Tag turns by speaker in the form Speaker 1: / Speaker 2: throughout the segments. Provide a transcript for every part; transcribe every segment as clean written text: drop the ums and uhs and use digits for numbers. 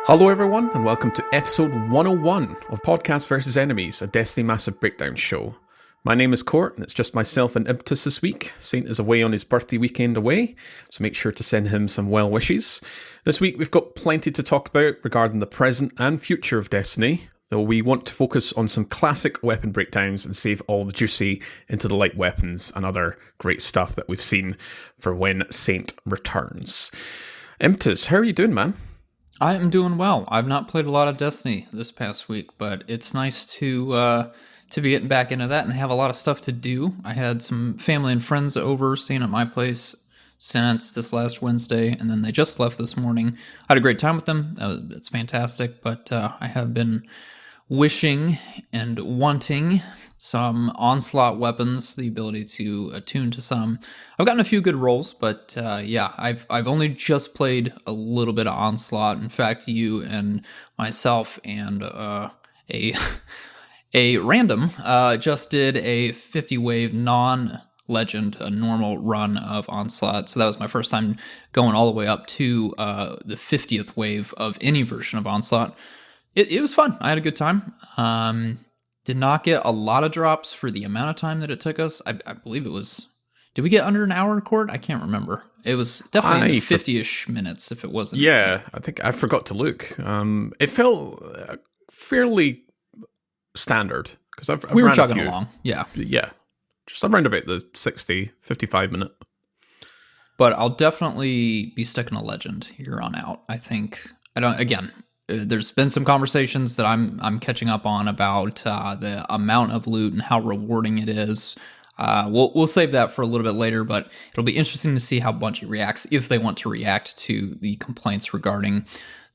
Speaker 1: Hello everyone, and welcome to episode 101 of Podcast vs. Enemies, a Destiny Massive Breakdown show. My name is Court, and it's just myself and Impetus this week. Saint is away on his birthday weekend away, so make sure to send him some well wishes. This week we've got plenty to talk about regarding the present and future of Destiny, though we want to focus on some classic weapon breakdowns and save all the juicy into the light weapons and other great stuff that we've seen for when Saint returns. Impetus, how are you doing, man?
Speaker 2: I am doing well. I've not played a lot of Destiny this past week, but it's nice to be getting back into that and have a lot of stuff to do. I had some family and friends over staying at my place since this last Wednesday, and then they just left this morning. I had a great time with them. It's fantastic, but I have been wishing and wanting some onslaught weapons, the ability to attune to some. I've gotten a few good rolls, but I've only just played a little bit of onslaught. In fact, you and myself and a random just did a 50 wave non-legend, a normal run of onslaught. So that was my first time going all the way up to the 50th wave of any version of onslaught. It was fun. I had a good time. Did not get a lot of drops for the amount of time that it took us. I believe it was... Did we get under an hour in court? I can't remember. It was definitely in the 50-ish minutes if it wasn't.
Speaker 1: Yeah, I think I forgot to look. It felt fairly standard. Because
Speaker 2: we were chugging along. Yeah.
Speaker 1: Yeah. Just around about the 60, 55 minute.
Speaker 2: But I'll definitely be sticking a legend here on out. I think... there's been some conversations that I'm catching up on about the amount of loot and how rewarding it is. We'll save that for a little bit later, but it'll be interesting to see how Bungie reacts, if they want to react to the complaints regarding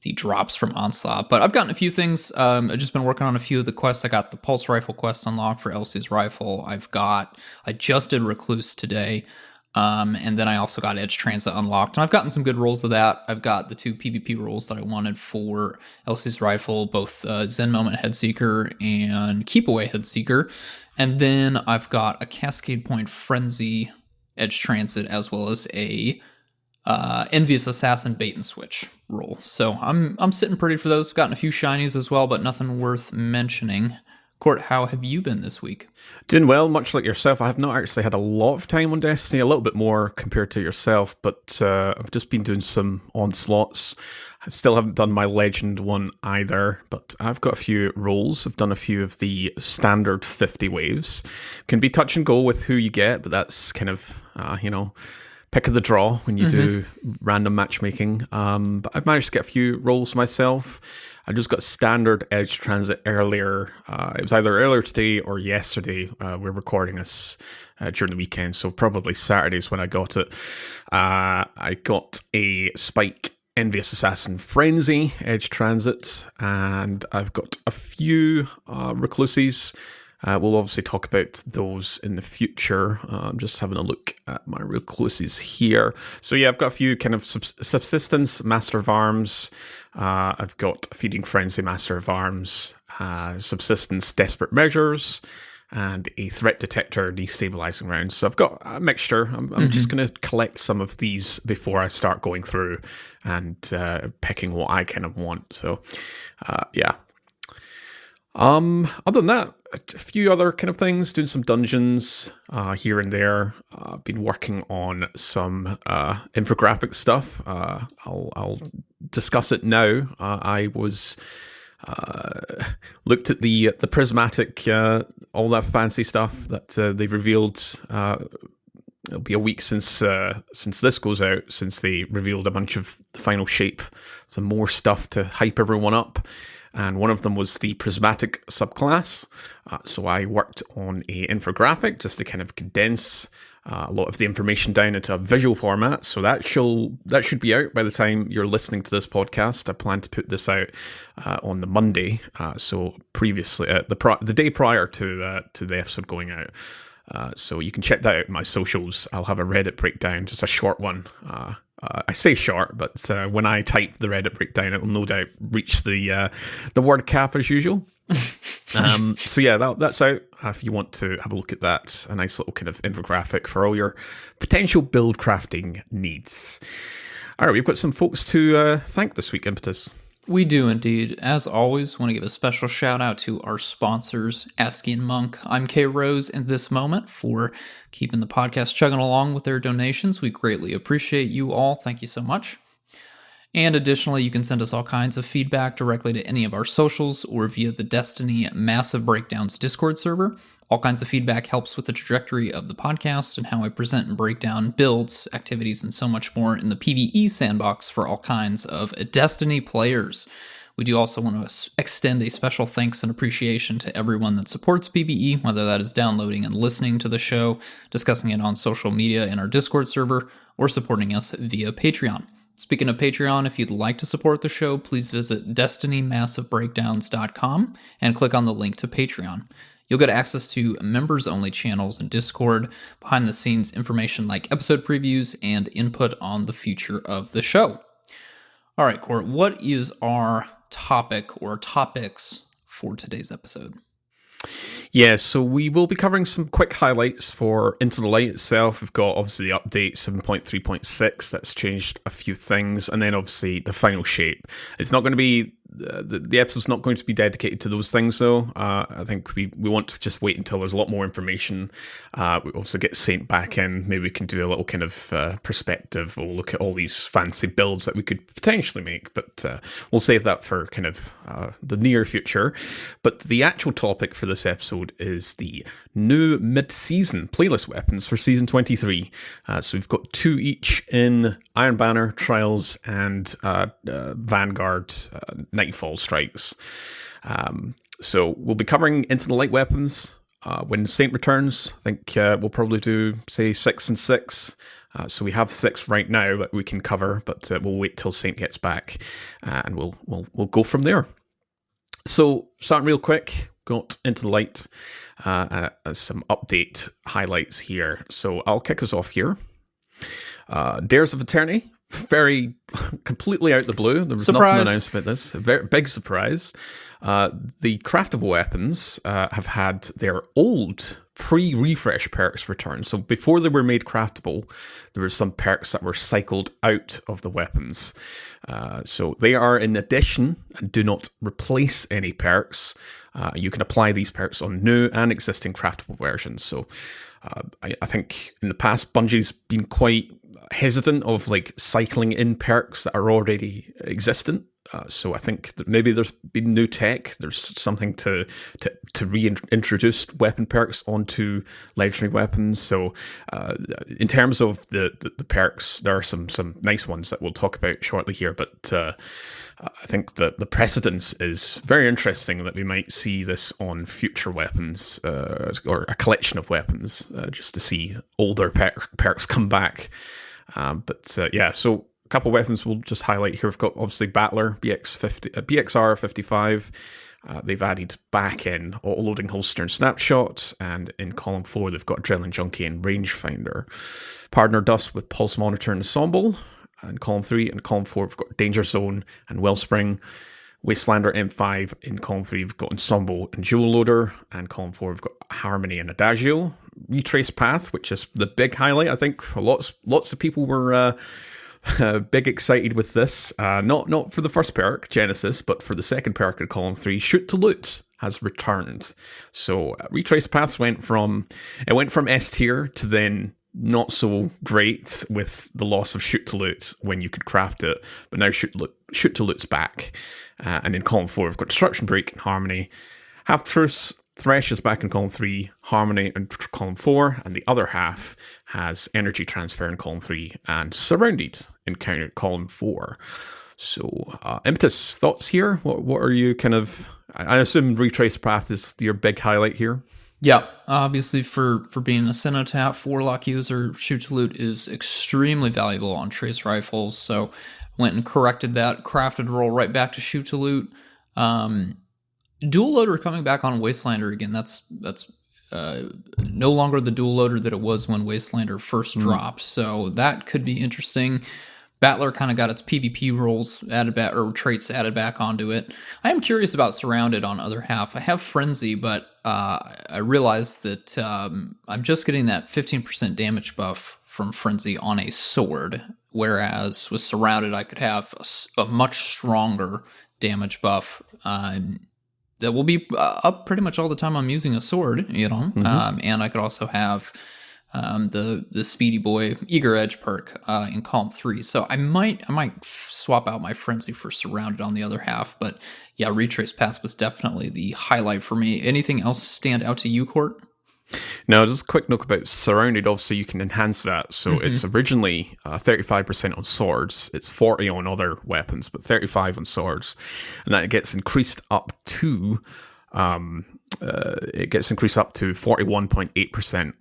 Speaker 2: the drops from Onslaught. But I've gotten a few things. I've just been working on a few of the quests. I got the Pulse Rifle quest unlocked for Elsie's Rifle. I just did Recluse today. And then I also got Edge Transit unlocked, and I've gotten some good rolls of that. I've got the 2 PvP rolls that I wanted for Elsie's Rifle, both Zen Moment Headseeker and Keep Away Headseeker. And then I've got a Cascade Point Frenzy Edge Transit, as well as a Envious Assassin Bait and Switch roll. So I'm sitting pretty for those. I've gotten a few shinies as well, but nothing worth mentioning. Court, how have you been this week?
Speaker 1: Doing well, much like yourself. I have not actually had a lot of time on Destiny, a little bit more compared to yourself, but I've just been doing some onslaughts. I still haven't done my legend one either, but I've got a few rolls. I've done a few of the standard 50 waves. Can be touch and go with who you get, but that's kind of, pick of the draw when you do random matchmaking. But I've managed to get a few rolls myself. I just got standard Edge Transit earlier. It was either earlier today or yesterday. We're recording this during the weekend, so probably Saturdays when I got it. I got a Spike Envious Assassin Frenzy Edge Transit, and I've got a few Recluses. We'll obviously talk about those in the future. I'm just having a look at my Recluses here. So yeah, I've got a few kind of Subsistence Master of Arms. I've got Feeding Frenzy Master of Arms, Subsistence Desperate Measures, and a Threat Detector Destabilizing Rounds. So I've got a mixture. I'm just going to collect some of these before I start going through and picking what I kind of want. So yeah. Other than that, a few other kind of things, doing some dungeons here and there. I've been working on some infographic stuff. I'll discuss it now. I was looked at the prismatic, all that fancy stuff that they've revealed. It'll be a week since this goes out, since they revealed a bunch of the final shape, some more stuff to hype everyone up. And one of them was the prismatic subclass. So I worked on a infographic just to kind of condense a lot of the information down into a visual format. So that should be out by the time you're listening to this podcast. I plan to put this out on the Monday. So previously, the day prior to the episode going out. So you can check that out in my socials. I'll have a Reddit breakdown, just a short one. I say short, but when I type the Reddit breakdown, it will no doubt reach the word cap as usual. So yeah, that's out. If you want to have a look at that, a nice little kind of infographic for all your potential build crafting needs. All right, we've got some folks to thank this week, Impetus.
Speaker 2: We do indeed. As always, want to give a special shout out to our sponsors, Asky and Monk. I'm K Rose in this moment for keeping the podcast chugging along with their donations. We greatly appreciate you all. Thank you so much. And additionally, you can send us all kinds of feedback directly to any of our socials or via the Destiny Massive Breakdowns Discord server. All kinds of feedback helps with the trajectory of the podcast and how I present and break down builds, activities, and so much more in the PvE sandbox for all kinds of Destiny players. We do also want to extend a special thanks and appreciation to everyone that supports PvE, whether that is downloading and listening to the show, discussing it on social media in our Discord server, or supporting us via Patreon. Speaking of Patreon, if you'd like to support the show, please visit DestinyMassiveBreakdowns.com and click on the link to Patreon. You'll get access to members-only channels in Discord, behind-the-scenes information like episode previews, and input on the future of the show. All right, Court, what is our topic or topics for today's episode?
Speaker 1: Yeah, so we will be covering some quick highlights for Into the Light itself. We've got obviously the update 7.3.6 that's changed a few things, and then obviously the final shape. It's not going to be the episode's not going to be dedicated to those things, though. I think we want to just wait until there's a lot more information. We also get Saint back in. Maybe we can do a little kind of perspective. We'll look at all these fancy builds that we could potentially make, but we'll save that for kind of the near future. But the actual topic for this episode is the new mid-season playlist weapons for Season 23. So we've got 2 each in Iron Banner, Trials, and Vanguard Nightfall Strikes. So we'll be covering Into the Light weapons when Saint returns. I think we'll probably do, say, 6 and 6. So we have 6 right now that we can cover, but we'll wait till Saint gets back, and we'll go from there. So starting real quick, got Into the Light, some update highlights here. So I'll kick us off here. Dares of Eternity, very completely out of the blue. There was nothing announced about this. A very big surprise. The craftable weapons have had their old pre-refresh perks return. So before they were made craftable, there were some perks that were cycled out of the weapons. So they are in addition and do not replace any perks. You can apply these perks on new and existing craftable versions. So I think in the past, Bungie's been quite hesitant of like cycling in perks that are already existent. So I think that maybe there's been new tech. There's something to reintroduce weapon perks onto legendary weapons. So in terms of the perks, there are some nice ones that we'll talk about shortly here. But I think that the precedence is very interesting that we might see this on future weapons or a collection of weapons just to see older perks come back. So a couple of weapons we'll just highlight here. We've got obviously Battler, BXR 55. They've added back in auto-loading holster and snapshot, and in column 4 they've got Adrenaline Junkie and Rangefinder. Partner Dust with Pulse Monitor and Ensemble, in column 3. And column 4 we've got Danger Zone and Wellspring. Wastelander M5 in column 3 we've got Ensemble and Jewel Loader, and column 4 we've got Harmony and Adagio. Retrace Path, which is the big highlight. I think lots of people were big excited with this. Not for the first perk, Genesis, but for the second perk in column 3, Shoot to Loot has returned. So Retrace Paths went from S tier to then not so great with the loss of Shoot to Loot when you could craft it, but now Shoot to Loot's back. And in column 4 we've got Destruction Break and Harmony. Half Truths, Thresh is back in column 3, Harmony in column 4, and the other half has Energy Transfer in column 3 and Surrounded in column 4. So, Impetus, thoughts here? What are you kind of... I assume Retrace Path is your big highlight here?
Speaker 2: Yeah, obviously for being a Cenotaph Warlock user, Shoot to Loot is extremely valuable on Trace Rifles, so went and corrected that, crafted roll right back to Shoot to Loot. Dual Loader coming back on Wastelander again, that's no longer the dual loader that it was when Wastelander first dropped, so that could be interesting. Battler kind of got its PvP roles added back, or traits added back onto it. I am curious about Surrounded on other half. I have Frenzy, but I realized that I'm just getting that 15% damage buff from Frenzy on a sword, whereas with Surrounded I could have a much stronger damage buff that will be up pretty much all the time I'm using a sword, and I could also have the Speedy Boy Eager Edge perk in column 3. So I might swap out my Frenzy for Surrounded on the other half, but yeah, Retrace Path was definitely the highlight for me. Anything else stand out to you, Court?
Speaker 1: Now, just a quick note about Surrounded. Obviously, you can enhance that. So it's originally 35% on swords. It's 40 on other weapons, but 35 on swords. And that gets increased up to 41.8%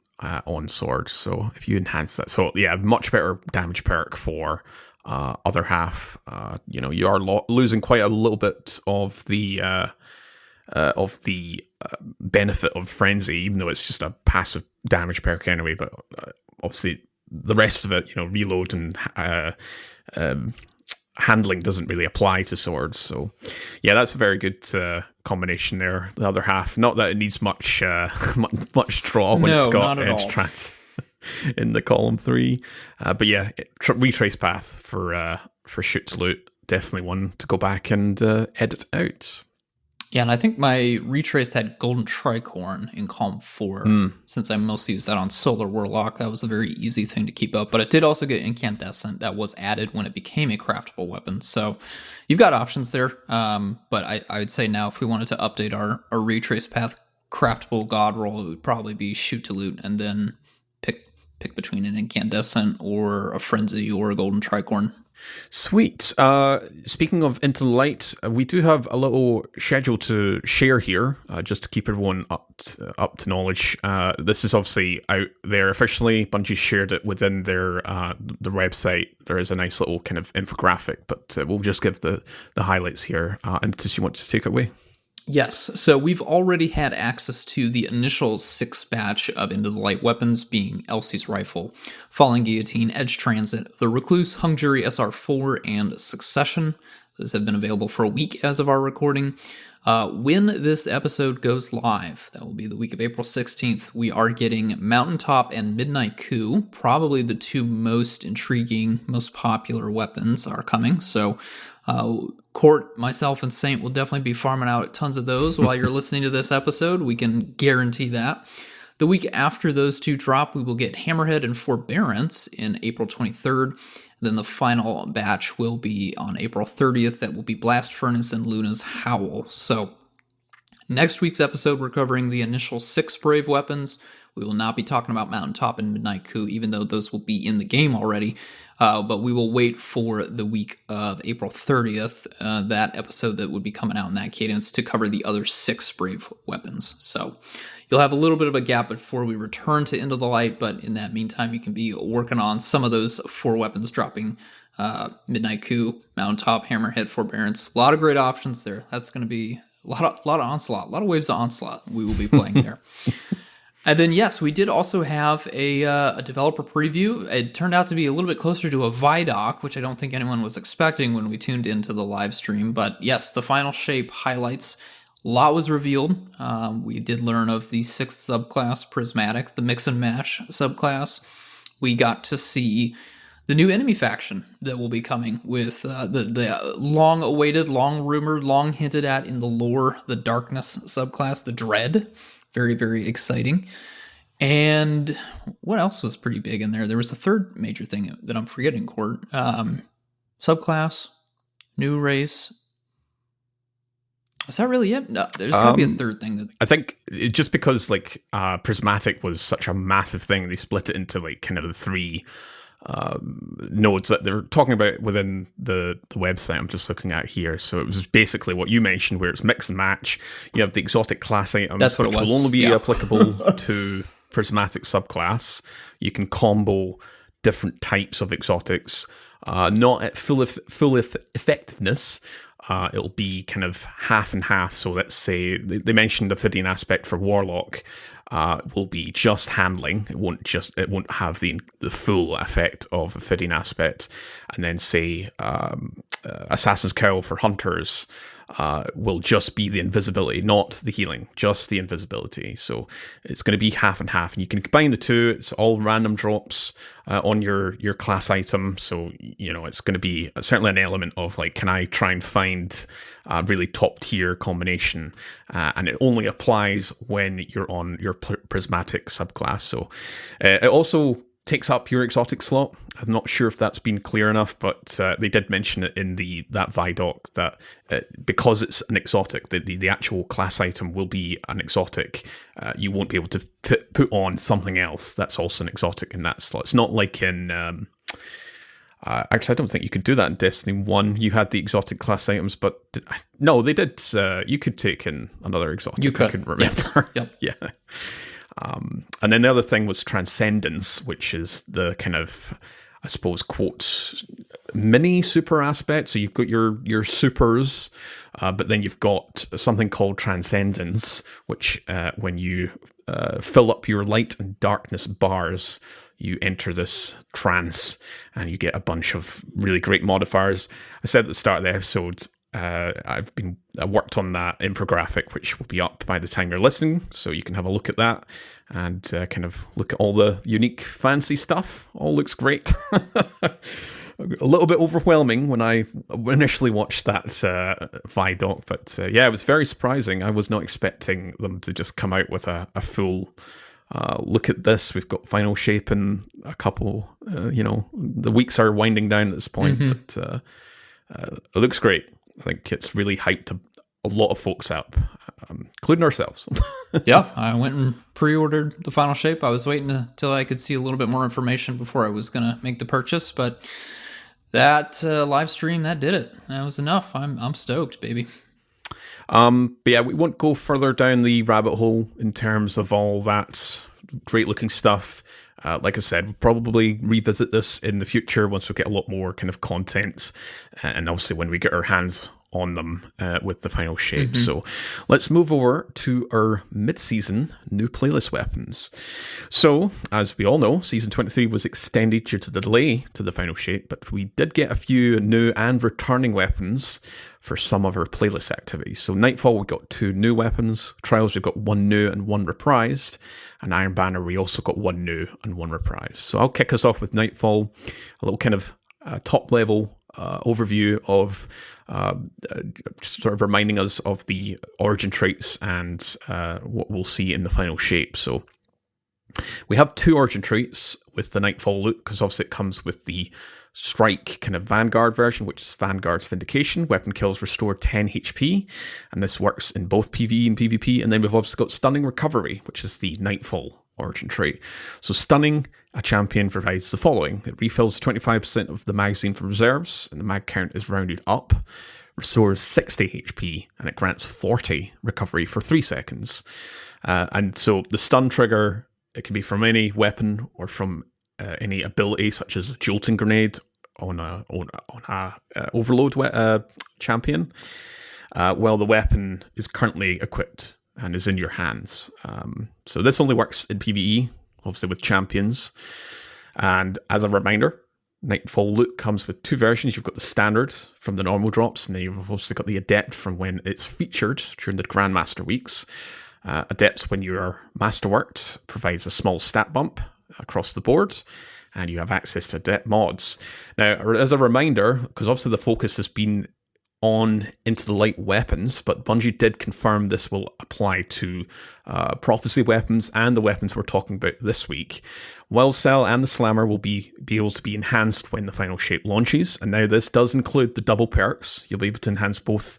Speaker 1: on swords. So if you enhance that. So yeah, much better damage perk for other half. You are losing quite a little bit of the benefit of Frenzy, even though it's just a passive damage perk anyway. But obviously, the rest of it, reload and handling doesn't really apply to swords. So, yeah, that's a very good combination there. The other half, not that it needs much much draw when it's got edge trance in the column 3, but yeah, Retrace Path for shoot to loot, definitely one to go back and edit out.
Speaker 2: Yeah, and I think my Retrace had Golden Tricorn in column 4. Since I mostly used that on Solar Warlock, that was a very easy thing to keep up. But it did also get Incandescent that was added when it became a craftable weapon. So you've got options there. But I would say now if we wanted to update our Retrace Path craftable god roll, it would probably be shoot to loot and then pick between an Incandescent or a Frenzy or a Golden Tricorn.
Speaker 1: Sweet. Speaking of Into the Light, we do have a little schedule to share here, just to keep everyone up to knowledge. This is obviously out there officially. Bungie shared it within their website. There is a nice little kind of infographic, but we'll just give the highlights here. Impetus, you want to take it away?
Speaker 2: Yes, so we've already had access to the initial 6 batch of Into the Light weapons, being Elsie's Rifle, Falling Guillotine, Edge Transit, the Recluse, Hung Jury SR4, and Succession. Those have been available for a week as of our recording. When this episode goes live, that will be the week of April 16th, we are getting Mountaintop and Midnight Coup. Probably the 2 most intriguing, most popular weapons are coming, so Court, myself, and Saint will definitely be farming out tons of those while you're listening to this episode. We can guarantee that. The week after those 2 drop, we will get Hammerhead and Forbearance in April 23rd. Then the final batch will be on April 30th. That will be Blast Furnace and Luna's Howl. So next week's episode, we're covering the initial 6 Brave weapons. We will not be talking about Mountaintop and Midnight Coup, even though those will be in the game already. But we will wait for the week of April 30th, that episode that would be coming out in that cadence, to cover the other 6 Brave weapons. So you'll have a little bit of a gap before we return to Into the Light, but in that meantime, you can be working on some of those 4 weapons dropping. Midnight Coup, Mountaintop, Hammerhead, Forbearance. A lot of great options there. That's going to be a lot of Onslaught, a lot of waves of Onslaught we will be playing there. And then, yes, we did also have a developer preview. It turned out to be a little bit closer to a Vidoc, which I don't think anyone was expecting when we tuned into the live stream. But yes, the final shape highlights. A lot was revealed. We did learn of the 6th subclass, Prismatic, the Mix and Match subclass. We got to see the new enemy faction that will be coming with the long-awaited, long-rumored, long-hinted at in the lore, the Darkness subclass, the Dread. Very, very exciting. And what else was pretty big in there? There was a third major thing that I'm forgetting, Court. Subclass, new race. Was that really it? No, there's got to be a third thing. I
Speaker 1: think just because Prismatic was such a massive thing, they split it into kind of the 3 nodes that they're talking about within the website I'm just looking at here. So it was basically what you mentioned, where it's mix and match. You have the exotic class items,
Speaker 2: that's what
Speaker 1: which
Speaker 2: it was.
Speaker 1: will only be applicable to Prismatic subclass. You can combo different types of exotics, not at full effectiveness. It'll be kind of half and half. So let's say they mentioned the Ophidian aspect for Warlock. Will be just handling. It won't have the full effect of Ophidian aspect. And then say Assassin's Cowl for hunters will just be the invisibility, not the healing, just the invisibility. So it's going to be half and half, and you can combine the two. It's all random drops on your class item. So, it's going to be certainly an element of like, can I try and find a really top tier combination? And it only applies when you're on your prismatic subclass. So it also takes up your exotic slot. I'm not sure if that's been clear enough, but they did mention it in that Vidoc that because it's an exotic, the actual class item will be an exotic. You won't be able to put on something else that's also an exotic in that slot. It's not like in... actually, I don't think you could do that in Destiny 1. You had the exotic class items, but... no, they did. You could take in another exotic.
Speaker 2: You could.
Speaker 1: I couldn't remember.
Speaker 2: Yes. Yep.
Speaker 1: Yeah. And then the other thing was Transcendence, which is the kind of, I suppose, quotes, mini super aspect. So you've got your supers, but then you've got something called Transcendence, which when you fill up your light and darkness bars, you enter this trance and you get a bunch of really great modifiers. I said at the start of the episode, I worked on that infographic, which will be up by the time you're listening, so you can have a look at that and kind of look at all the unique fancy stuff. All looks great. A little bit overwhelming when I initially watched that Vidoc, but yeah, it was very surprising. I was not expecting them to just come out with a full look at this. We've got final shape in a couple, the weeks are winding down at this point, but it looks great. I think it's really hyped a lot of folks up, including ourselves.
Speaker 2: Yeah, I went and pre-ordered the final shape. I was waiting until I could see a little bit more information before I was going to make the purchase, but that live stream, that did it. That was enough. I'm stoked, baby.
Speaker 1: But yeah, we won't go further down the rabbit hole in terms of all that great looking stuff. Like I said, we'll probably revisit this in the future once we get a lot more kind of content, and obviously when we get our hands on them with the final shape. So let's move over to our mid-season new playlist weapons. So, as we all know, Season 23 was extended due to the delay to the final shape, but we did get a few new and returning weapons for some of our playlist activities. So Nightfall, we got 2 new weapons. Trials, we've got 1 new and 1 reprised. And Iron Banner, we also got 1 new and 1 reprised. So I'll kick us off with Nightfall, a little kind of top-level overview of sort of reminding us of the origin traits and what we'll see in the final shape. So we have 2 origin traits with the Nightfall loot, because obviously it comes with the Strike kind of Vanguard version, which is Vanguard's Vindication. Weapon kills restore 10 HP, and this works in both PvE and PvP. And then we've also got Stunning Recovery, which is the Nightfall origin trait. So Stunning a champion provides the following. It refills 25% of the magazine from reserves, and the mag count is rounded up, restores 60 HP, and it grants 40 recovery for 3 seconds. And so the stun trigger, it can be from any weapon or from any ability, such as a jolting grenade on a overload champion, while the weapon is currently equipped and is in your hands. So this only works in PvE, obviously with champions. And as a reminder, Nightfall loot comes with 2 versions. You've got the standard from the normal drops, and then you've also got the adept from when it's featured during the Grandmaster weeks. Adept, when you are masterworked, provides a small stat bump across the board, and you have access to adept mods. Now, as a reminder, because obviously the focus has been on into the light weapons, but Bungie did confirm this will apply to prophecy weapons and the weapons we're talking about this week. Wild Cell and the Slammer will be able to be enhanced when the final shape launches, and now this does include the double perks. You'll be able to enhance both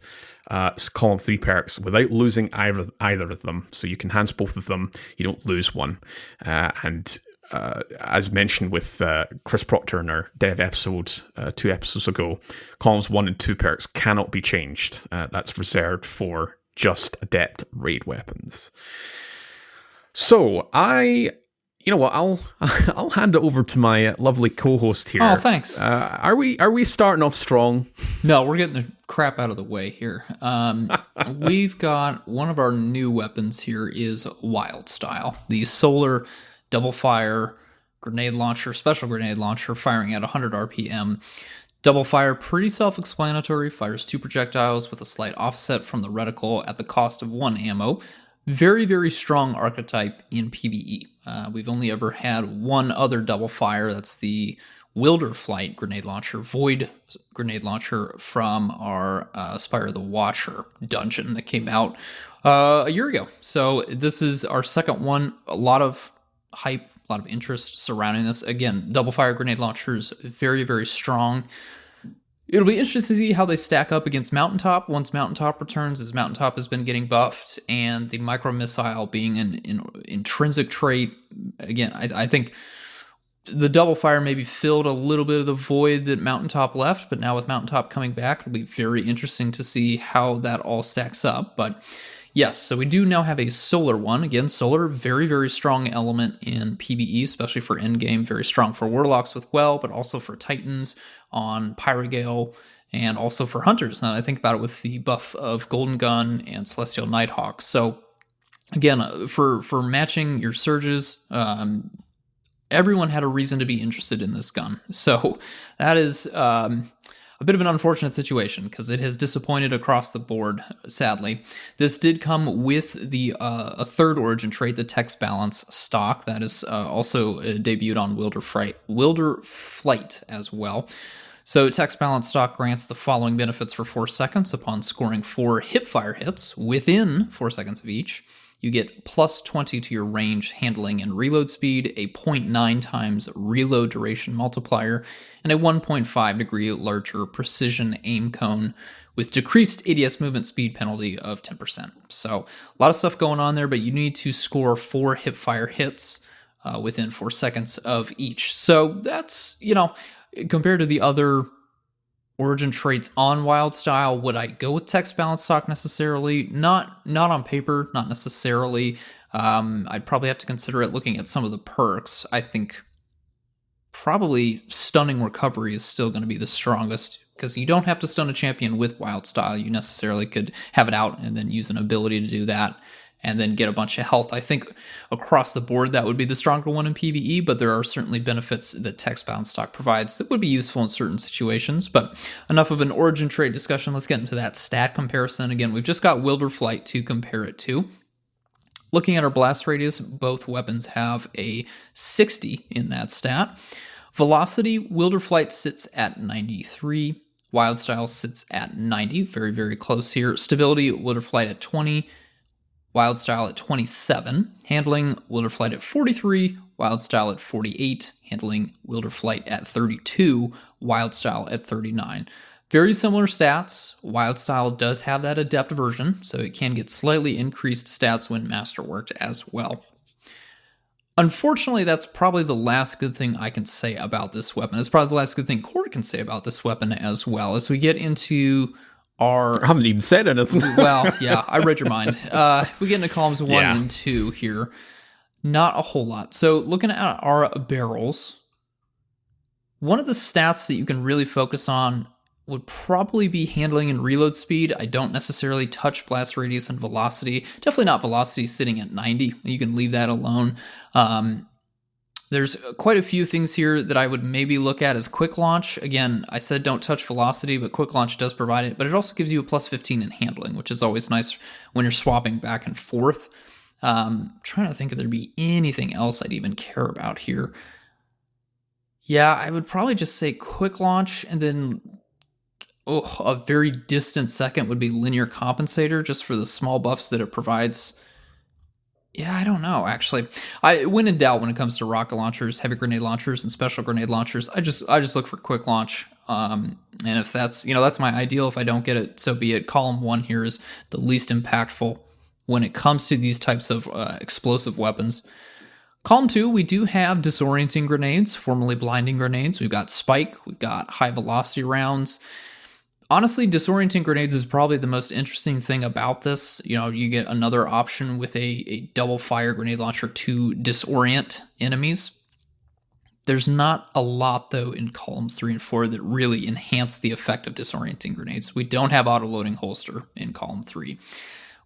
Speaker 1: column 3 perks without losing either of them. So you can enhance both of them, you don't lose one. And as mentioned with Chris Proctor in our dev episode 2 episodes ago, columns 1 and 2 perks cannot be changed. That's reserved for just adept raid weapons. So you know what? I'll hand it over to my lovely co-host here.
Speaker 2: Oh, thanks.
Speaker 1: Are we starting off strong?
Speaker 2: No, we're getting the crap out of the way here. We've got one of our new weapons here is Wild Style, the solar double fire grenade launcher, special grenade launcher, firing at 100 RPM. Double fire, pretty self-explanatory, fires 2 projectiles with a slight offset from the reticle at the cost of 1 ammo. Very, very strong archetype in PvE. We've only ever had one other double fire, that's the Wilder Flight grenade launcher, Void grenade launcher from our Spire of the Watcher dungeon that came out a year ago. So this is our second one. A lot of hype, a lot of interest surrounding this. Again, double fire grenade launchers, very, very strong. It'll be interesting to see how they stack up against Mountaintop once Mountaintop returns, as Mountaintop has been getting buffed, and the micro missile being an intrinsic trait. Again, I think the double fire maybe filled a little bit of the void that Mountaintop left, but now with Mountaintop coming back, it'll be very interesting to see how that all stacks up. But yes, so we do now have a solar one. Again, solar, very, very strong element in PvE, especially for endgame. Very strong for warlocks with well, but also for titans on Pyrogale, and also for hunters. Now I think about it with the buff of Golden Gun and Celestial Nighthawk. So again, for matching your surges, everyone had a reason to be interested in this gun. So that is a bit of an unfortunate situation because it has disappointed across the board, sadly. This did come with the a third origin trait, the Text Balance stock. That is also debuted on Wilder Flight as well. So Text Balance stock grants the following benefits for 4 seconds upon scoring 4 hipfire hits within 4 seconds of each. You get plus 20 to your range, handling, and reload speed, a 0.9 times reload duration multiplier, and a 1.5 degree larger precision aim cone with decreased ADS movement speed penalty of 10%. So a lot of stuff going on there, but you need to score 4 hipfire hits within 4 seconds of each. So that's, compared to the other origin traits on Wildstyle, would I go with Text Balance stock necessarily? Not on paper, not necessarily. I'd probably have to consider it looking at some of the perks. I think probably Stunning Recovery is still going to be the strongest, because you don't have to stun a champion with Wildstyle. You necessarily could have it out and then use an ability to do that, and then get a bunch of health. I think across the board that would be the stronger one in PvE, but there are certainly benefits that Text Balance stock provides that would be useful in certain situations. But enough of an origin trait discussion. Let's get into that stat comparison. Again, we've just got Wilder Flight to compare it to. Looking at our blast radius, both weapons have a 60 in that stat. Velocity, Wilder Flight sits at 93. Wildstyle sits at 90, very, very close here. Stability, Wilder Flight at 20. Wildstyle at 27, handling Wilder Flight at 43, Wildstyle at 48, handling Wilder Flight at 32, Wildstyle at 39. Very similar stats. Wildstyle does have that adept version, so it can get slightly increased stats when masterworked as well. Unfortunately, that's probably the last good thing I can say about this weapon. It's probably the last good thing Cord can say about this weapon as well. As we get into I
Speaker 1: haven't even said anything.
Speaker 2: Well, yeah, I read your mind. If we get into columns 1 and 2 here, not a whole lot. So looking at our barrels, one of the stats that you can really focus on would probably be handling and reload speed. I don't necessarily touch blast radius and velocity. Definitely not velocity sitting at 90. You can leave that alone. There's quite a few things here that I would maybe look at as quick launch. Again, I said don't touch velocity, but quick launch does provide it. But it also gives you a plus 15 in handling, which is always nice when you're swapping back and forth. Trying to think if there'd be anything else I'd even care about here. Yeah, I would probably just say quick launch, and then a very distant second would be linear compensator, just for the small buffs that it provides. Yeah, I don't know, actually. When in doubt, when it comes to rocket launchers, heavy grenade launchers, and special grenade launchers, I just look for quick launch. And if that's my ideal. If I don't get it, so be it. Column 1 here is the least impactful when it comes to these types of explosive weapons. Column 2, we do have disorienting grenades, formerly blinding grenades. We've got spike, we've got high velocity rounds. Honestly, disorienting grenades is probably the most interesting thing about this. You get another option with a double fire grenade launcher to disorient enemies. There's not a lot, though, in columns 3 and 4 that really enhance the effect of disorienting grenades. We don't have auto-loading holster in column 3.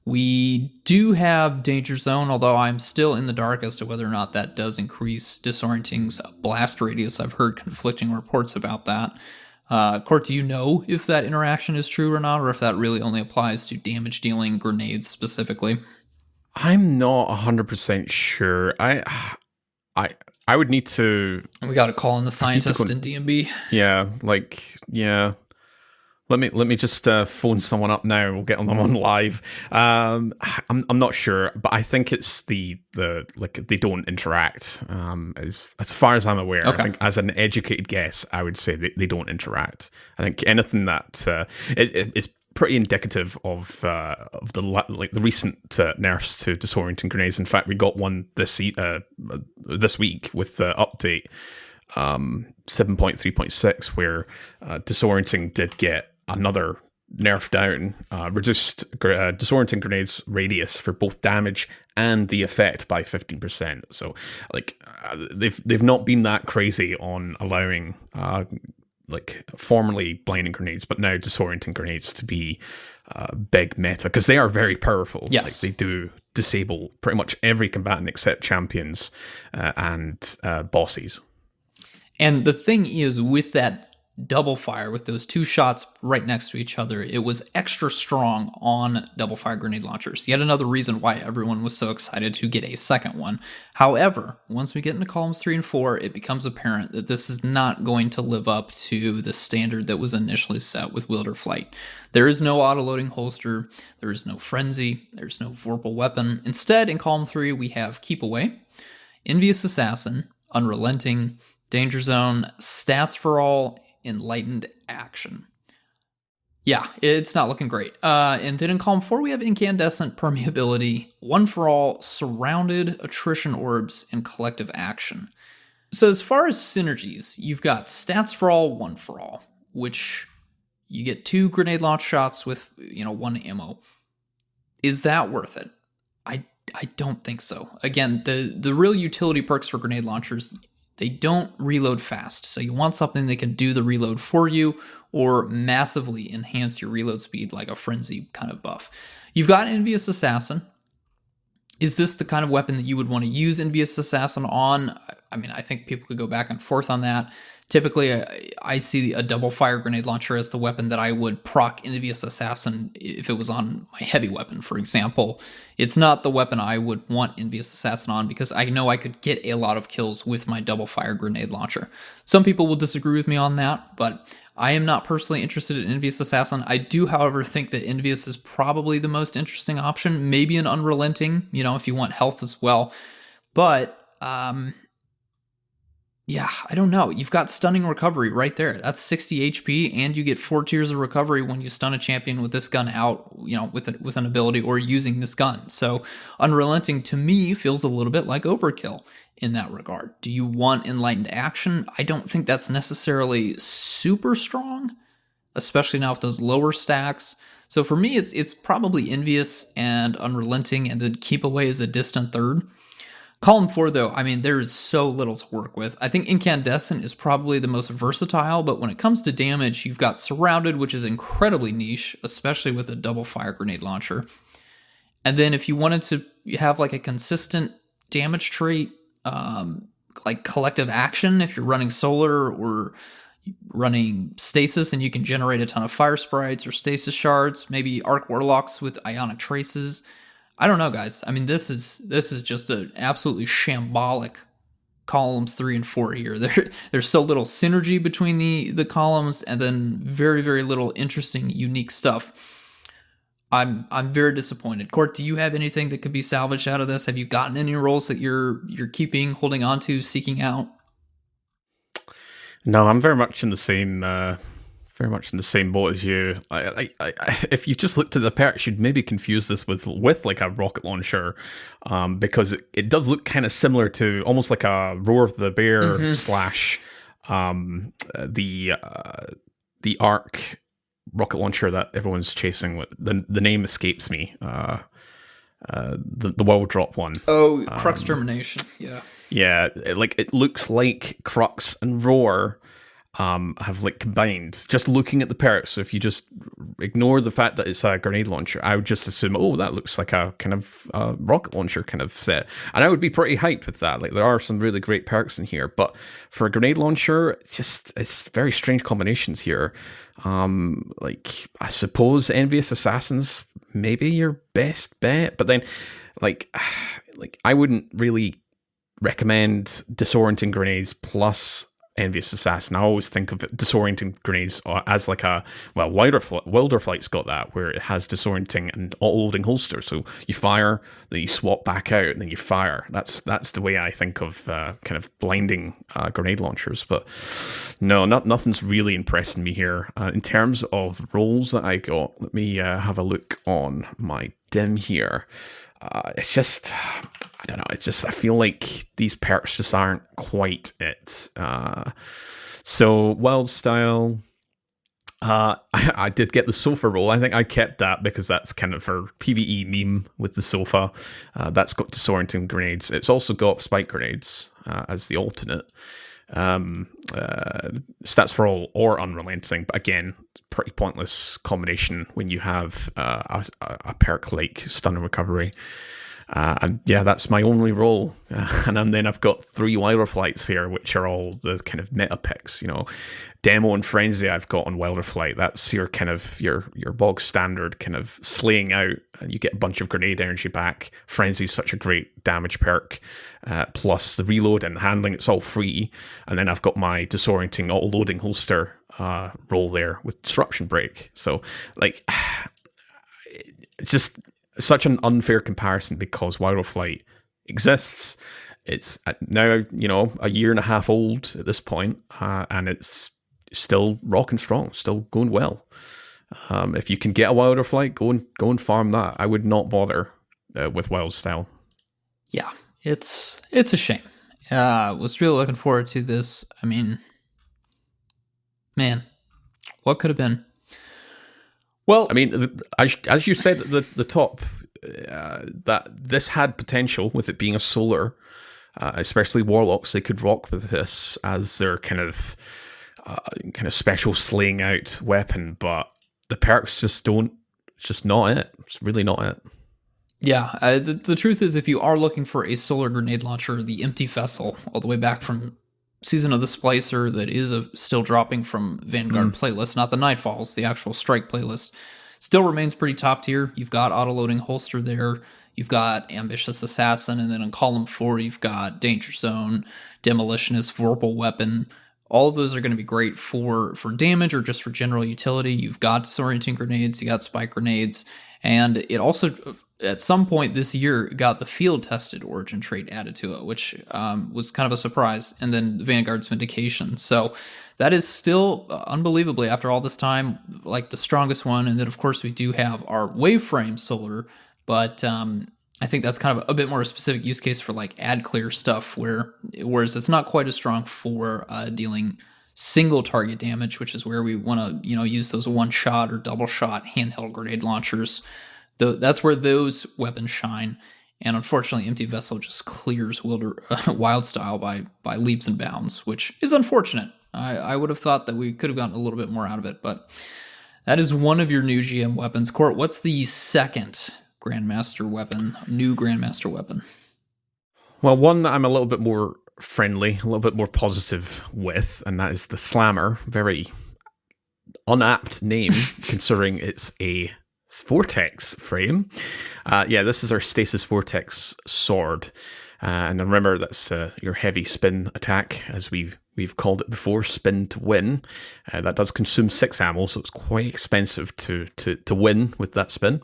Speaker 2: We do have Danger Zone, although I'm still in the dark as to whether or not that does increase disorienting's blast radius. I've heard conflicting reports about that. Court, do you know if that interaction is true or not, or if that really only applies to damage-dealing grenades specifically?
Speaker 1: I'm not 100% sure. I I would need to.
Speaker 2: And we got to call in the
Speaker 1: I need to
Speaker 2: scientist
Speaker 1: go.
Speaker 2: in DMB.
Speaker 1: Yeah. Let me just phone someone up now. We'll get them on live. I'm not sure, but I think it's the like they don't interact. As far as I'm aware,
Speaker 2: Okay.
Speaker 1: I think as an educated guess, I would say they don't interact. I think anything that it's pretty indicative of the recent nerfs to disorienting grenades. In fact, we got one this week with the update 7.3.6, where disorienting did get another nerf down, reduced disorienting grenades radius for both damage and the effect by 15%. So, they've not been that crazy on allowing formerly blinding grenades, but now disorienting grenades to be big meta, because they are very powerful.
Speaker 2: Yes.
Speaker 1: They do disable pretty much every combatant except champions and bosses.
Speaker 2: And the thing is, with that double fire, with those two shots right next to each other, it was extra strong on double fire grenade launchers. Yet another reason why everyone was so excited to get a second one. However, once we get into columns 3 and 4, it becomes apparent that this is not going to live up to the standard that was initially set with Wielder Flight. There is no auto-loading holster, there is no frenzy, there's no vorpal weapon. Instead, in column 3, we have Keep Away, Envious Assassin, Unrelenting, Danger Zone, Stats for All, Enlightened Action. Yeah, it's not looking great. And then in column 4, we have Incandescent, Permeability, One for All, Surrounded, Attrition Orbs, and Collective Action. So as far as synergies, you've got Stats for All, One for All, which you get 2 grenade launch shots with 1 ammo. Is that worth it? I don't think so. Again, the real utility perks for grenade launchers, they don't reload fast, so you want something that can do the reload for you or massively enhance your reload speed like a frenzy kind of buff. You've got Envious Assassin. Is this the kind of weapon that you would want to use Envious Assassin on? I mean, I think people could go back and forth on that. Typically, I see a double fire grenade launcher as the weapon that I would proc Envious Assassin if it was on my heavy weapon, for example. It's not the weapon I would want Envious Assassin on because I know I could get a lot of kills with my double fire grenade launcher. Some people will disagree with me on that, but I am not personally interested in Envious Assassin. I do, however, think that Envious is probably the most interesting option. Maybe an Unrelenting, if you want health as well. But, yeah, I don't know. You've got Stunning Recovery right there. That's 60 HP, and you get 4 tiers of recovery when you stun a champion with this gun out, with an ability or using this gun. So Unrelenting, to me, feels a little bit like overkill in that regard. Do you want Enlightened Action? I don't think that's necessarily super strong, especially now with those lower stacks. So for me, it's probably Envious and Unrelenting, and then Keep Away as a distant third. Column 4, though, I mean, there is so little to work with. I think Incandescent is probably the most versatile, but when it comes to damage, you've got Surrounded, which is incredibly niche, especially with a double fire grenade launcher. And then if you wanted to have like a consistent damage trait, like Collective Action, if you're running Solar or running Stasis and you can generate a ton of Fire Sprites or Stasis Shards, maybe Arc Warlocks with Ionic Traces. I don't know, guys. I mean, this is just an absolutely shambolic columns 3 and 4 here. There's so little synergy between the columns, and then very, very little interesting, unique stuff. I'm very disappointed. Court, do you have anything that could be salvaged out of this? Have you gotten any roles that you're keeping, holding on to, seeking out?
Speaker 1: No, I'm very much in the same boat as you. If you just looked at the perks, you'd maybe confuse this with like a rocket launcher, because it does look kind of similar to almost like a Roar of the Bear slash the Arc rocket launcher that everyone's chasing. With the name escapes me. The wall drop one.
Speaker 2: Oh, Crux Termination. Yeah.
Speaker 1: Yeah, it looks like Crux and Roar. have like combined. Just looking at the perks, so if you just ignore the fact that it's a grenade launcher, I would just assume, oh, that looks like a kind of rocket launcher kind of set, and I would be pretty hyped with that. Like there are some really great perks in here, but for a grenade launcher, it's very strange combinations here. Like I suppose Envious Assassins maybe your best bet, but then like I wouldn't really recommend disorienting grenades plus Envious Assassin. I always think of disorienting grenades as like Wilder Flight's got that, where it has disorienting and auto-loading holster. So you fire, then you swap back out, and then you fire. That's the way I think of kind of blinding grenade launchers. But no, nothing's really impressing me here. In terms of rolls that I got, let me have a look on my dim here. It's just, I don't know. It's just, I feel like these perks just aren't quite it. So Wild Style, I did get the sofa roll. I think I kept that because that's kind of her PvE meme with the sofa. That's got disorienting grenades. It's also got spike grenades as the alternate. Stats for all or unrelenting, but again, pretty pointless combination when you have a perk like stun and recovery. And yeah, that's my only roll. And then I've got 3 Wilder Flights here, which are all the kind of meta picks. Demo and Frenzy I've got on Wilder Flight. That's your kind of your bog standard kind of slaying out, and you get a bunch of grenade energy back. Frenzy's such a great damage perk, plus the reload and handling. It's all free. And then I've got my disorienting auto-loading holster roll there with Disruption Break. So like, it's just such an unfair comparison because Wilder Flight exists. It's now, a year and a half old at this point, and it's still rocking strong, still going well. If you can get a Wilder Flight, go and farm that. I would not bother with Wild Style.
Speaker 2: Yeah, it's a shame. Was really looking forward to this. I mean, man, what could have been? Well,
Speaker 1: I mean, as you said at the top, that this had potential with it being a solar, especially Warlocks. They could rock with this as their kind of special slaying out weapon, but the perks just don't. It's just not it. It's really not it.
Speaker 2: Yeah, the truth is, if you are looking for a solar grenade launcher, the Empty Vessel, all the way back from Season of the Splicer, that is still dropping from Vanguard playlist, not the Nightfalls, the actual Strike playlist, still remains pretty top tier. You've got auto-loading holster there, you've got Ambitious Assassin, and then in column 4, you've got Danger Zone, Demolitionist, Vorpal Weapon. All of those are going to be great for damage or just for general utility. You've got disorienting grenades, you got spike grenades, and it also, at some point this year, got the field-tested origin trait added to it, which was kind of a surprise, and then Vanguard's Vindication. So that is still, unbelievably, after all this time, like the strongest one. And then, of course, we do have our Waveframe Solar, but I think that's kind of a bit more a specific use case for like ad clear stuff, whereas it's not quite as strong for dealing single target damage, which is where we want to use those one shot or double shot handheld grenade launchers. That's where those weapons shine. And unfortunately, Empty Vessel just clears Wild Style by leaps and bounds, which is unfortunate. I would have thought that we could have gotten a little bit more out of it, but that is one of your new GM weapons. Court, what's the second new Grandmaster weapon?
Speaker 1: Well, one that I'm a little bit more friendly, a little bit more positive with, and that is the Slammer. Very unapt name, considering it's a Vortex frame. This is our Stasis Vortex sword. And remember, that's your heavy spin attack, as we've called it before, spin to win. That does consume 6 ammo, so it's quite expensive to win with that spin.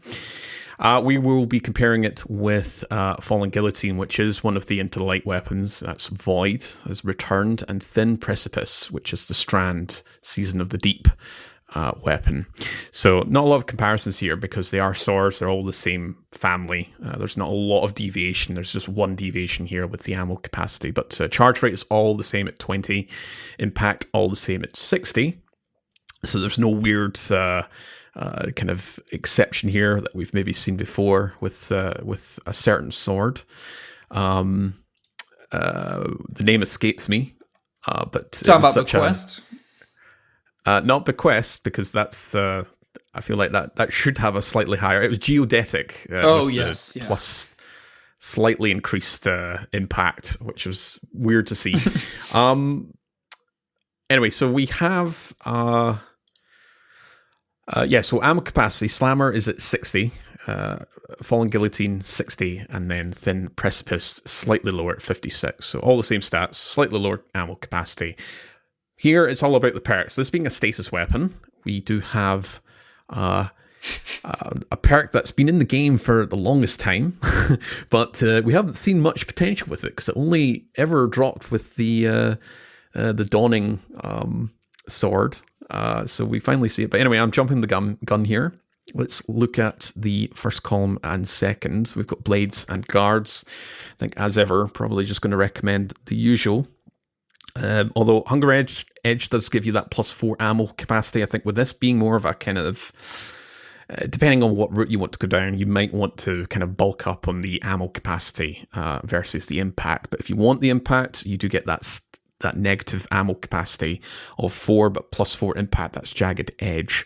Speaker 1: We will be comparing it with Fallen Guillotine, which is one of the Into the Light weapons. That's Void has returned, and Thin Precipice, which is the Strand Season of the Deep weapon. So not a lot of comparisons here because they are swords. They're all the same family. There's not a lot of deviation. There's just one deviation here with the ammo capacity. But charge rate is all the same at 20. Impact all the same at 60. So there's no weird kind of exception here that we've maybe seen before with a certain sword. The name escapes me, but
Speaker 2: talking about the quest.
Speaker 1: Not bequest, because that's I feel like that should have a slightly higher. It was geodetic.
Speaker 2: Oh,
Speaker 1: With
Speaker 2: yes.
Speaker 1: the
Speaker 2: Yeah.
Speaker 1: plus slightly increased impact, which was weird to see. Anyway, so we have so ammo capacity. Slammer is at 60, Fallen Guillotine 60, and then Thin Precipice slightly lower at 56. So all the same stats, slightly lower ammo capacity. Here it's all about the perks. This being a stasis weapon, we do have a perk that's been in the game for the longest time, but we haven't seen much potential with it because it only ever dropped with the Dawning sword. So we finally see it. But anyway, I'm jumping the gun here. Let's look at the first column and second. We've got blades and guards. I think, as ever, probably just going to recommend the usual. Although Hunger Edge does give you that +4 ammo capacity. I think with this being more of a kind of, depending on what route you want to go down, you might want to kind of bulk up on the ammo capacity versus the impact. But if you want the impact, you do get that negative ammo capacity of 4, but +4 impact. That's Jagged Edge.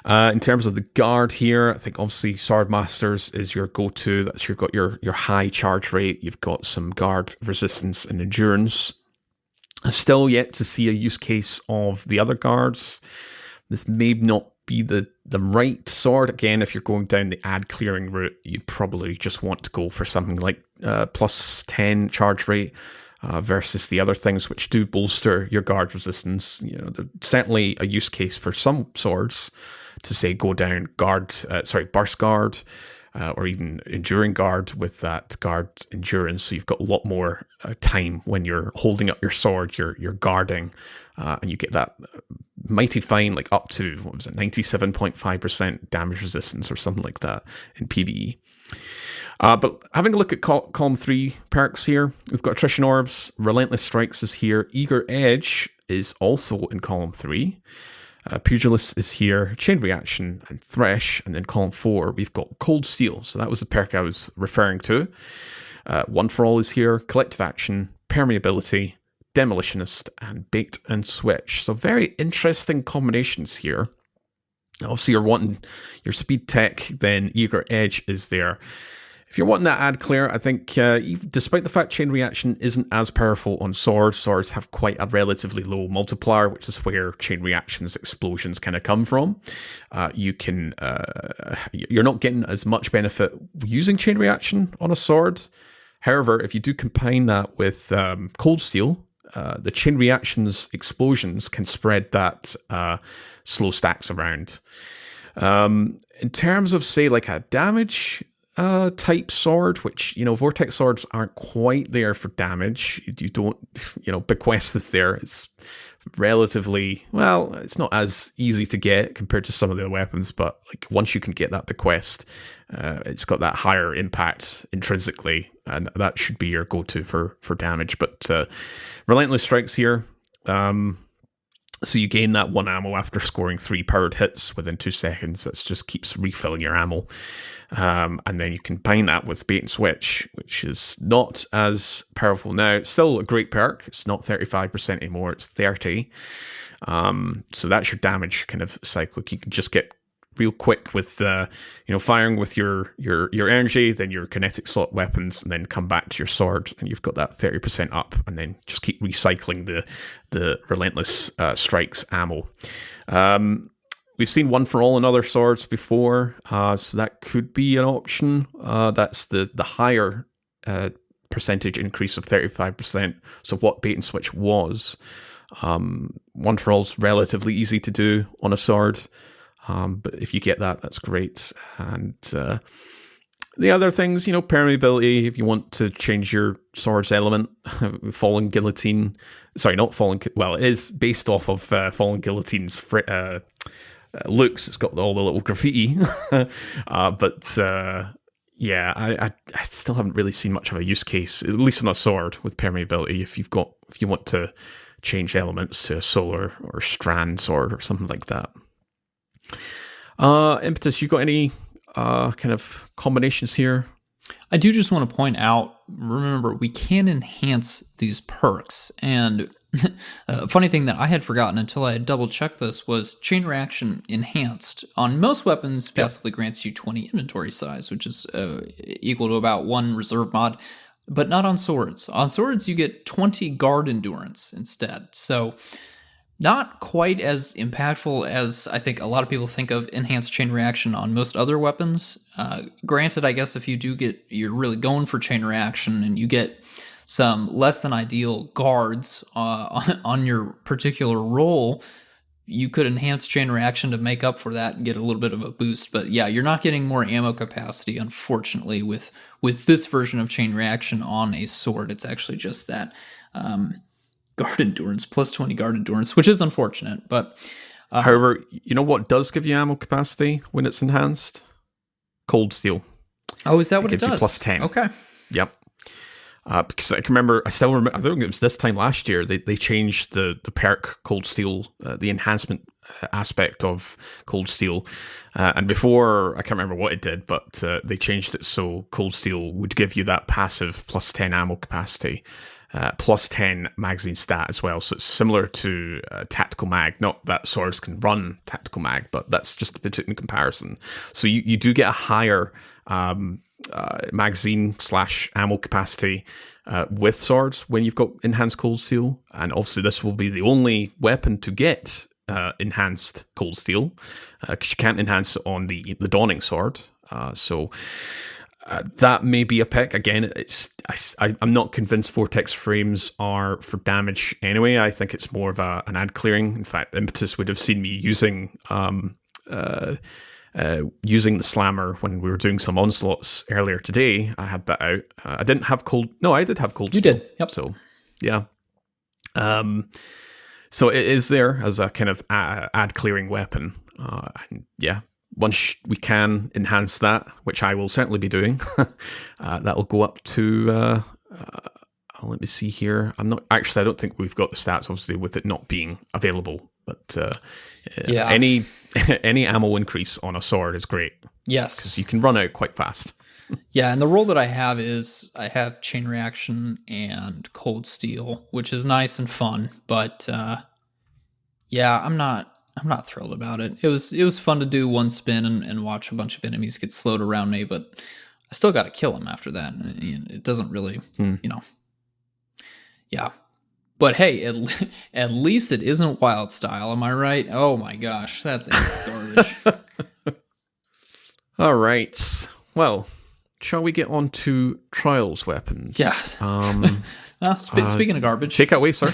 Speaker 1: In terms of the guard here, I think obviously Sword Masters is your go-to. That's you've got your high charge rate. You've got some guard resistance and endurance. I've still yet to see a use case of the other guards. This may not be the right sword. Again, if you're going down the ad clearing route, you probably just want to go for something like +10 charge rate versus the other things which do bolster your guard resistance. You know, there's certainly a use case for some swords to say go down burst guard. Or even enduring guard with that guard endurance, so you've got a lot more time when you're holding up your sword, you're guarding, and you get that mighty fine, like up to 97.5% damage resistance or something like that in PvE. But having a look at column 3 perks here, we've got Attrition Orbs, Relentless Strikes is here, Eager Edge is also in column 3. Pugilist is here, Chain Reaction, and Thresh, and then column 4, we've got Cold Steel. So that was the perk I was referring to. One for All is here, Collective Action, Permeability, Demolitionist, and Bait and Switch. So very interesting combinations here. Obviously, you're wanting your speed tech, then Eager Edge is there. If you're wanting that ad clear, I think despite the fact Chain Reaction isn't as powerful on swords have quite a relatively low multiplier, which is where Chain Reaction's explosions kind of come from. You're not getting as much benefit using Chain Reaction on a sword. However, if you do combine that with Cold Steel, the Chain Reaction's explosions can spread that slow stacks around. In terms of, say, like a damage type sword, which, Vortex swords aren't quite there for damage. You don't, Bequest is there. It's relatively, it's not as easy to get compared to some of the weapons, but like once you can get that Bequest, it's got that higher impact intrinsically, and that should be your go-to for damage. But Relentless Strikes here. So you gain that 1 ammo after scoring 3 powered hits within 2 seconds. That just keeps refilling your ammo. And then you combine that with Bait and Switch, which is not as powerful now. It's still a great perk. It's not 35% anymore. It's 30. So that's your damage kind of cycle. You can just get real quick with firing with your energy, then your kinetic slot weapons, and then come back to your sword, and you've got that 30% up, and then just keep recycling the Relentless Strikes ammo. We've seen One for All in other swords before, so that could be an option. That's the higher percentage increase of 35%. So what Bait and Switch was. One for All's relatively easy to do on a sword. But if you get that, that's great. And the other things, permeability, if you want to change your sword's element, Fallen Guillotine, sorry, not Fallen, it is based off of Fallen Guillotine's looks. It's got all the little graffiti. But I still haven't really seen much of a use case, at least on a sword, with permeability. If you want to change elements to a solar or strand sword or something like that. Impetus, you got any kind of combinations here?
Speaker 2: I do just want to point out, remember, we can enhance these perks, and A funny thing that I had forgotten until I had double checked this was chain reaction enhanced. On most weapons, passively grants you 20 inventory size, which is equal to about 1 reserve mod, but not on swords. On swords, you get 20 guard endurance instead. So not quite as impactful as I think a lot of people think of enhanced chain reaction on most other weapons. Granted, I guess if you're really going for chain reaction and you get some less than ideal guards on your particular role, you could enhance chain reaction to make up for that and get a little bit of a boost. But yeah, you're not getting more ammo capacity, unfortunately, with this version of chain reaction on a sword. It's actually just that guard endurance, plus 20 guard endurance, which is unfortunate. But
Speaker 1: however, you know what does give you ammo capacity when it's enhanced? Cold steel.
Speaker 2: Oh, is that what it
Speaker 1: gives
Speaker 2: does?
Speaker 1: You plus 10.
Speaker 2: Okay.
Speaker 1: Yep. Because I can remember, I think it was this time last year, they changed the perk Cold Steel, the enhancement aspect of Cold Steel. And before, I can't remember what it did, but they changed it so Cold Steel would give you that passive plus 10 ammo capacity, plus 10 magazine stat as well. So it's similar to Tactical Mag. Not that swords can run Tactical Mag, but that's just a bit in comparison. So you do get a higher magazine / ammo capacity with swords when you've got enhanced Cold Steel, and obviously this will be the only weapon to get enhanced Cold Steel, because you can't enhance it on the Dawning Sword. So that may be a pick. Again, I'm not convinced Vortex frames are for damage anyway. I think it's more of an ad clearing. In fact, Impetus would have seen me using using the slammer when we were doing some onslaughts earlier today. I had that out. I didn't have cold. No, I did have cold.
Speaker 2: You
Speaker 1: steel.
Speaker 2: did. Yep.
Speaker 1: So, yeah. So it is there as a kind of ad clearing weapon. And yeah, once we can enhance that, which I will certainly be doing, that'll go up to. Let me see here. I don't think we've got the stats, obviously, with it not being available. But yeah, any ammo increase on a sword is great.
Speaker 2: Yes,
Speaker 1: because you can run out quite fast.
Speaker 2: Yeah, and the role that I have is I have chain reaction and cold steel, which is nice and fun. But yeah, I'm not thrilled about it. It was fun to do one spin and watch a bunch of enemies get slowed around me, but I still got to kill them after that. And it doesn't really, Yeah. But hey, at least it isn't wild style, am I right? Oh my gosh, that thing is garbage.
Speaker 1: All right. Well, shall we get on to Trials weapons?
Speaker 2: Yeah. Speaking of garbage.
Speaker 1: Take it away, sir.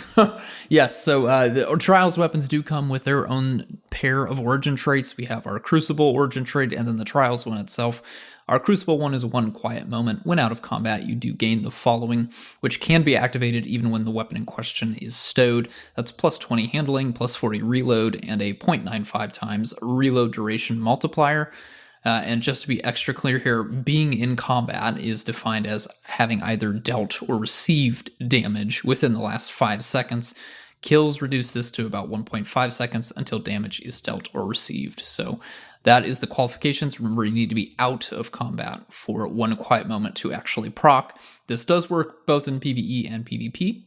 Speaker 2: Yes, so the Trials weapons do come with their own pair of origin traits. We have our Crucible origin trait and then the Trials one itself. Our Crucible one is one quiet moment. When out of combat, you do gain the following, which can be activated even when the weapon in question is stowed. That's plus 20 handling, plus 40 reload, and a 0.95 times reload duration multiplier. And just to be extra clear here, being in combat is defined as having either dealt or received damage within the last 5 seconds. Kills reduce this to about 1.5 seconds until damage is dealt or received. So that is the qualifications. Remember, you need to be out of combat for one quiet moment to actually proc. This does work both in PvE and PvP.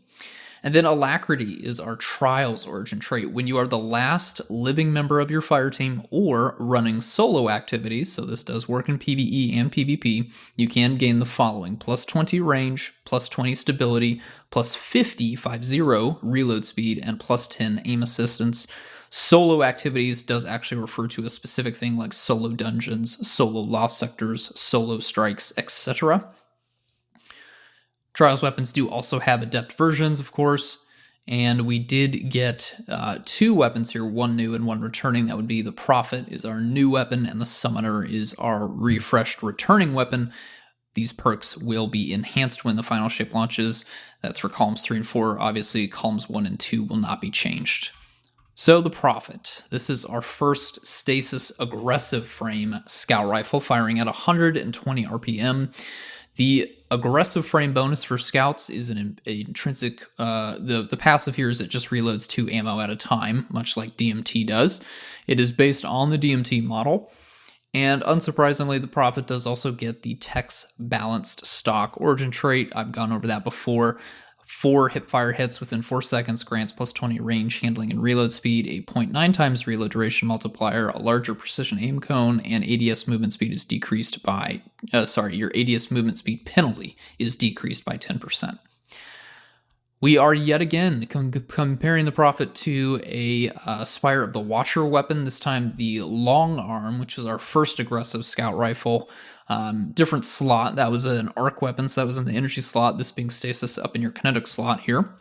Speaker 2: And then Alacrity is our Trials origin trait. When you are the last living member of your fire team or running solo activities, so this does work in PvE and PvP, you can gain the following: plus 20 range, plus 20 stability, plus 50 reload speed, and plus 10 aim assistance. Solo activities does actually refer to a specific thing like solo dungeons, solo lost sectors, solo strikes, etc. Trials weapons do also have adept versions, of course, and we did get 2 weapons here, one new and one returning. That would be the Prophet is our new weapon, and the Summoner is our refreshed returning weapon. These perks will be enhanced when the final shape launches. That's for columns 3 and 4. Obviously, columns 1 and 2 will not be changed. So the Prophet. This is our first stasis aggressive frame scout rifle, firing at 120 RPM. The aggressive frame bonus for scouts is an intrinsic. The passive here is it just reloads 2 ammo at a time, much like DMT does. It is based on the DMT model. And unsurprisingly, the Prophet does also get the Tex Balanced Stock origin trait. I've gone over that before. 4 hipfire hits within 4 seconds grants plus 20 range, handling, and reload speed, a 0.9 times reload duration multiplier, a larger precision aim cone, and ADS movement speed is decreased by, your ADS movement speed penalty is decreased by 10%. We are yet again comparing the Prophet to a Spire of the Watcher weapon, this time the long arm, which was our first aggressive scout rifle. Different slot. That was an arc weapon, so that was in the energy slot, this being stasis up in your kinetic slot here.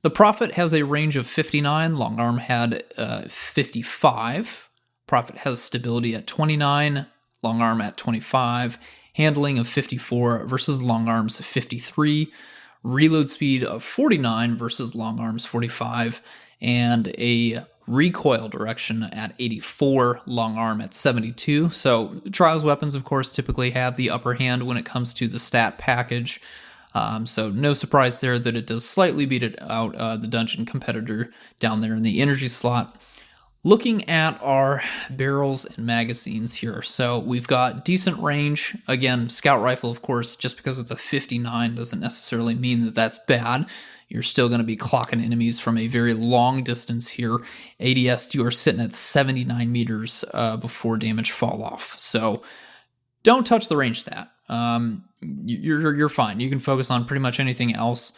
Speaker 2: The Prophet has a range of 59, long arm had 55. Prophet has stability at 29, long arm at 25, handling of 54 versus long arm's 53. Reload speed of 49 versus long arms 45, and a recoil direction at 84, long arm at 72. So Trials weapons, of course, typically have the upper hand when it comes to the stat package. So no surprise there that it does slightly beat it out the dungeon competitor down there in the energy slot. Looking at our barrels and magazines here, so we've got decent range. Again, scout rifle, of course, just because it's a 59 doesn't necessarily mean that that's bad. You're still going to be clocking enemies from a very long distance here. ADS, you are sitting at 79 meters before damage fall off. So don't touch the range stat. You're fine. You can focus on pretty much anything else.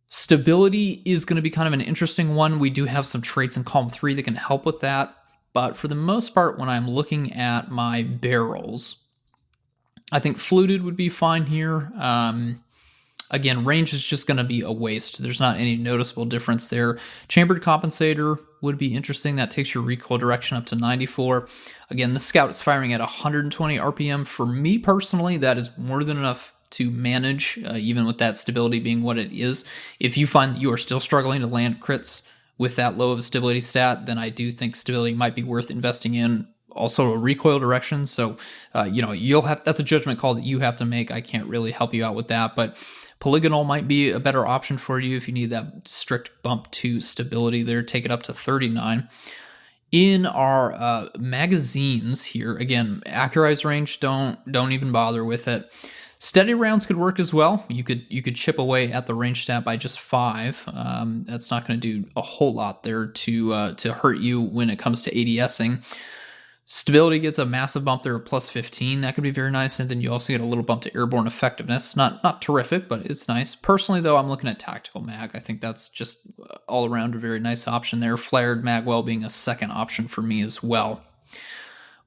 Speaker 2: Stability is going to be kind of an interesting one. We do have some traits in column 3 that can help with that. But for the most part, when I'm looking at my barrels, I think fluted would be fine here. Again, range is just going to be a waste. There's not any noticeable difference there. Chambered compensator would be interesting. That takes your recoil direction up to 94. Again, the scout is firing at 120 RPM. For me personally, that is more than enough to manage, even with that stability being what it is. If you find that you are still struggling to land crits with that low of a stability stat, then I do think stability might be worth investing in. Also a recoil direction, so that's a judgment call that you have to make. I can't really help you out with that, but polygonal might be a better option for you if you need that strict bump to stability there. Take it up to 39. In our magazines here, again, accurize range, don't even bother with it. Steady rounds could work as well. You could chip away at the range stat by just 5. That's not going to do a whole lot there to hurt you when it comes to ADSing. Stability gets a massive bump there of plus 15. That could be very nice. And then you also get a little bump to airborne effectiveness. Not terrific, but it's nice. Personally, though, I'm looking at tactical mag. I think that's just all around a very nice option there. Flared magwell being a second option for me as well.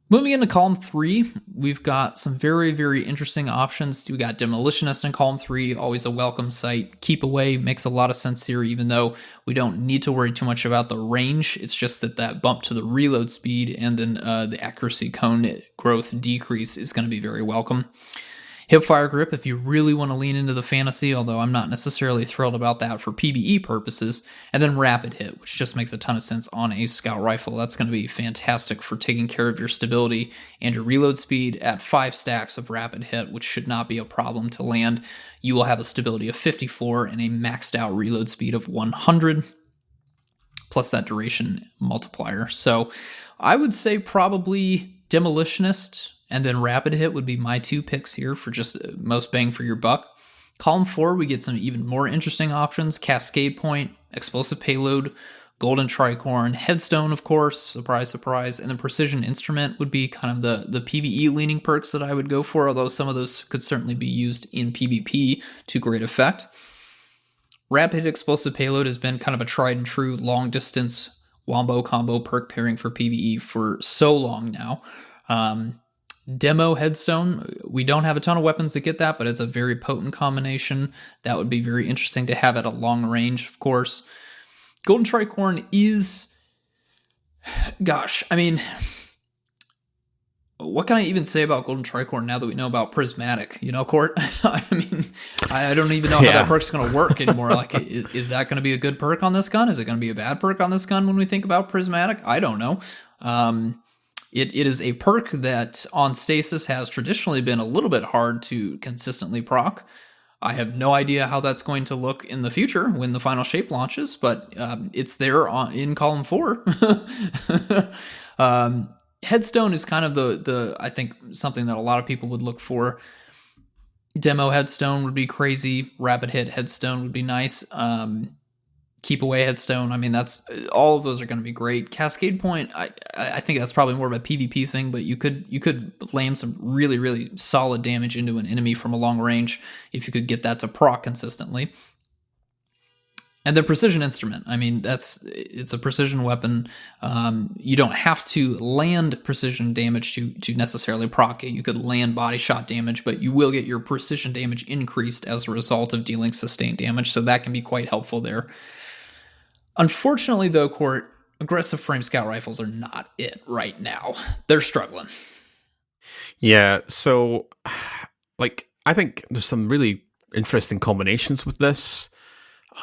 Speaker 2: Moving into column 3, we've got some very, very interesting options. We got Demolitionist in column 3, always a welcome sight. Keep Away makes a lot of sense here, even though we don't need to worry too much about the range. It's just that bump to the reload speed and then the accuracy cone growth decrease is going to be very welcome. Hipfire Grip, if you really want to lean into the fantasy, although I'm not necessarily thrilled about that for PvE purposes. And then Rapid Hit, which just makes a ton of sense on a scout rifle. That's going to be fantastic for taking care of your stability and your reload speed at 5 stacks of Rapid Hit, which should not be a problem to land. You will have a stability of 54 and a maxed out reload speed of 100, plus that duration multiplier. So I would say probably Demolitionist and then Rapid Hit would be my 2 picks here for just most bang for your buck. Column 4, we get some even more interesting options. Cascade Point, Explosive Payload, Golden Tricorn, Headstone, of course, surprise, surprise, and then Precision Instrument would be kind of the PvE leaning perks that I would go for, although some of those could certainly be used in PvP to great effect. Rapid Hit Explosive Payload has been kind of a tried and true long distance wombo combo perk pairing for PvE for so long now. Demo Headstone, we don't have a ton of weapons that get that, but it's a very potent combination. That would be very interesting to have at a long range, of course. Golden Tricorn is, gosh, I mean, what can I even say about Golden Tricorn now that we know about Prismatic? Court? I mean, I don't even know how that perk's going to work anymore. Like, is that going to be a good perk on this gun? Is it going to be a bad perk on this gun when we think about Prismatic? I don't know. It is a perk that on stasis has traditionally been a little bit hard to consistently proc. I have no idea how that's going to look in the future when the final shape launches, but it's there in column 4. Headstone is kind of the I think something that a lot of people would look for. Demo headstone would be crazy. Rapid hit headstone would be nice. Keep away headstone. I mean, that's all of those are going to be great. Cascade point. I think that's probably more of a PvP thing, but you could land some really really solid damage into an enemy from a long range if you could get that to proc consistently. And the precision instrument. I mean, it's a precision weapon. You don't have to land precision damage to necessarily proc it. You could land body shot damage, but you will get your precision damage increased as a result of dealing sustained damage. So that can be quite helpful there. Unfortunately, though, Court, aggressive frame scout rifles are not it right now. They're struggling.
Speaker 1: Yeah, so I think there's some really interesting combinations with this.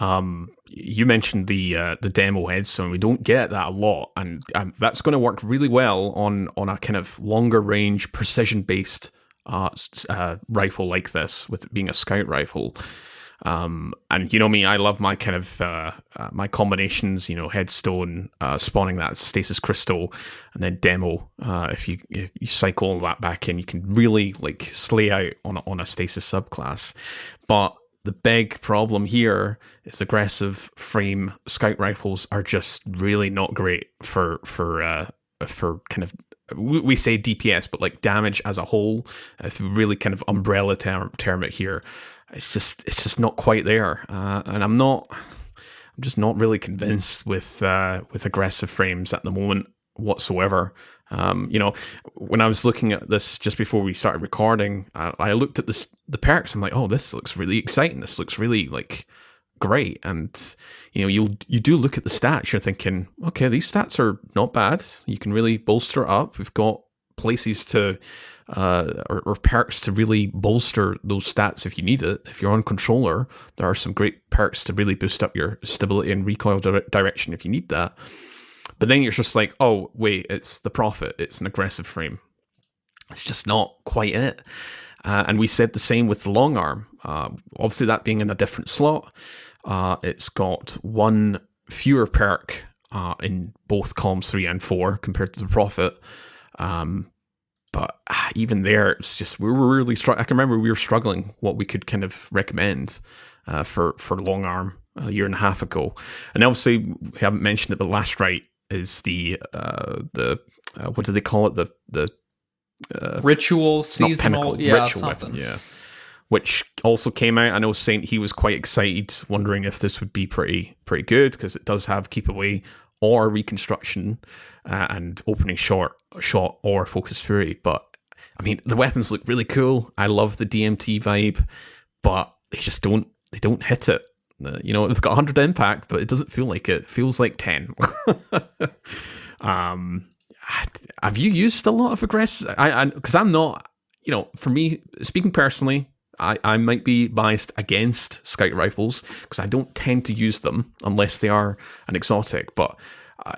Speaker 1: You mentioned the demo headstone. We don't get that a lot, and that's going to work really well on a kind of longer range, precision based rifle like this, with it being a scout rifle. And you know me, I love my kind of my combinations. Headstone, spawning that stasis crystal, and then demo. If you cycle all that back in, you can really slay out on a stasis subclass. But the big problem here is aggressive frame scout rifles are just really not great for kind of, we say DPS, but damage as a whole. If we really kind of umbrella term it here, it's just not quite there. And I'm just not really convinced with aggressive frames at the moment whatsoever. When I was looking at this just before we started recording, I looked at the perks. I'm like, oh, this looks really exciting. This looks really great. And you do look at the stats. You're thinking, okay, these stats are not bad. You can really bolster it up. We've got places to or perks to really bolster those stats if you need it. If you're on controller, there are some great perks to really boost up your stability and recoil direction if you need that. But then you're just like, oh, wait, it's the Prophet. It's an aggressive frame. It's just not quite it. And we said the same with the long arm. Obviously, that being in a different slot, it's got one fewer perk in both columns 3 and 4 compared to the Prophet. But even there, it's just, we were really struggling. I can remember we were struggling what we could kind of recommend for long arm a year and a half ago. And obviously, we haven't mentioned it, but Last Right is the what do they call it? The
Speaker 2: ritual, seasonal,
Speaker 1: ritual
Speaker 2: something.
Speaker 1: Weapon, yeah. Which also came out. I know Saint, he was quite excited, wondering if this would be pretty good, because it does have keep away or reconstruction and opening shot or focus fury. But I mean, the weapons look really cool. I love the DMT vibe, but they just don't hit it. They've got 100 impact, but it doesn't feel like it. It feels like 10. Have you used a lot of aggressive? Because I'm not, for me, speaking personally, I might be biased against scout rifles because I don't tend to use them unless they are an exotic. But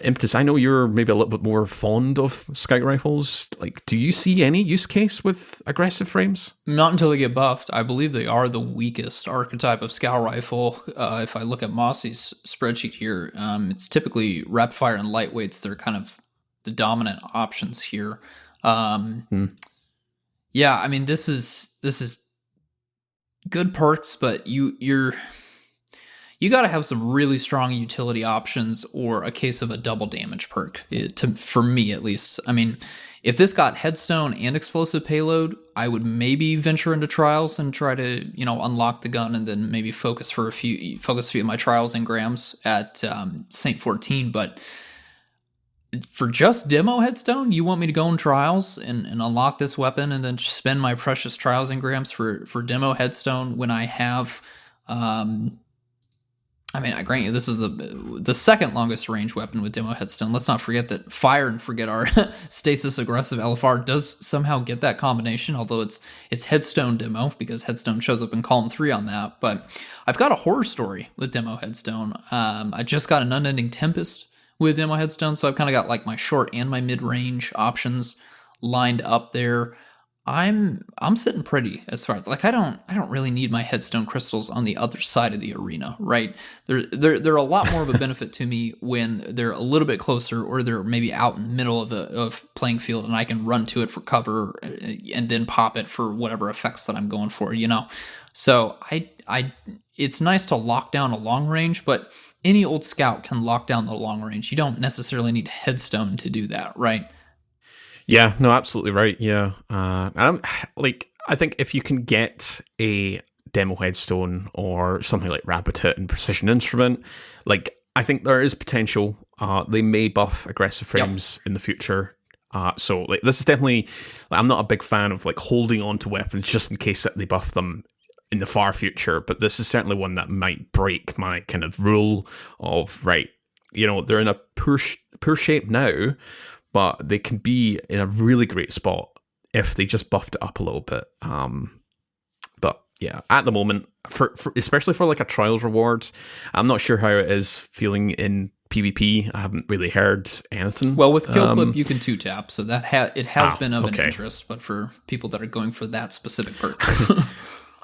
Speaker 1: Impetus, I know you're maybe a little bit more fond of scout rifles. Do you see any use case with aggressive frames?
Speaker 2: Not until they get buffed. I believe they are the weakest archetype of scout rifle. If I look at Mossy's spreadsheet here, it's typically rapid fire and lightweights. They're kind of the dominant options here. Yeah, I mean, this is good perks, but you got to have some really strong utility options or a case of a double damage perk, for me at least. I mean, if this got headstone and explosive payload, I would maybe venture into trials and try to, unlock the gun and then maybe focus a few of my trials engrams at Saint 14. But for just demo headstone, you want me to go in trials and unlock this weapon and then spend my precious trials engrams for demo headstone when I have I grant you this is the second longest range weapon with demo headstone. Let's not forget that Fire and Forget our stasis aggressive LFR does somehow get that combination, although it's headstone demo because headstone shows up in column 3 on that. But I've got a horror story with demo headstone. I just got an Unending Tempest with demo headstone, so I've kind of got my short and my mid-range options lined up there. I'm sitting pretty as far as like I don't really need my headstone crystals on the other side of the arena, right? They're a lot more of a benefit to me when they're a little bit closer or they're maybe out in the middle of a playing field and I can run to it for cover and then pop it for whatever effects that I'm going for, you know. So I it's nice to lock down a long range, but any old scout can lock down the long range. You don't necessarily need headstone to do that, right?
Speaker 1: Yeah, no, absolutely right. Yeah, I think if you can get a demo headstone or something like Rapid Hit and Precision Instrument, like I think there is potential. They may buff aggressive frames in the future. So like this is definitely. Like, I'm not a big fan of like holding on to weapons just in case that they buff them in the far future. But this is certainly one that might break my kind of rule of right. You know, they're in a poor shape now, but they can be in a really great spot if they just buffed it up a little bit. But yeah, at the moment, for especially for like a trials rewards, I'm not sure how it is feeling in PvP. I haven't really heard anything.
Speaker 2: Well, with Kill Clip, you can 2-tap, so that it has been of an interest. But for people that are going for that specific perk,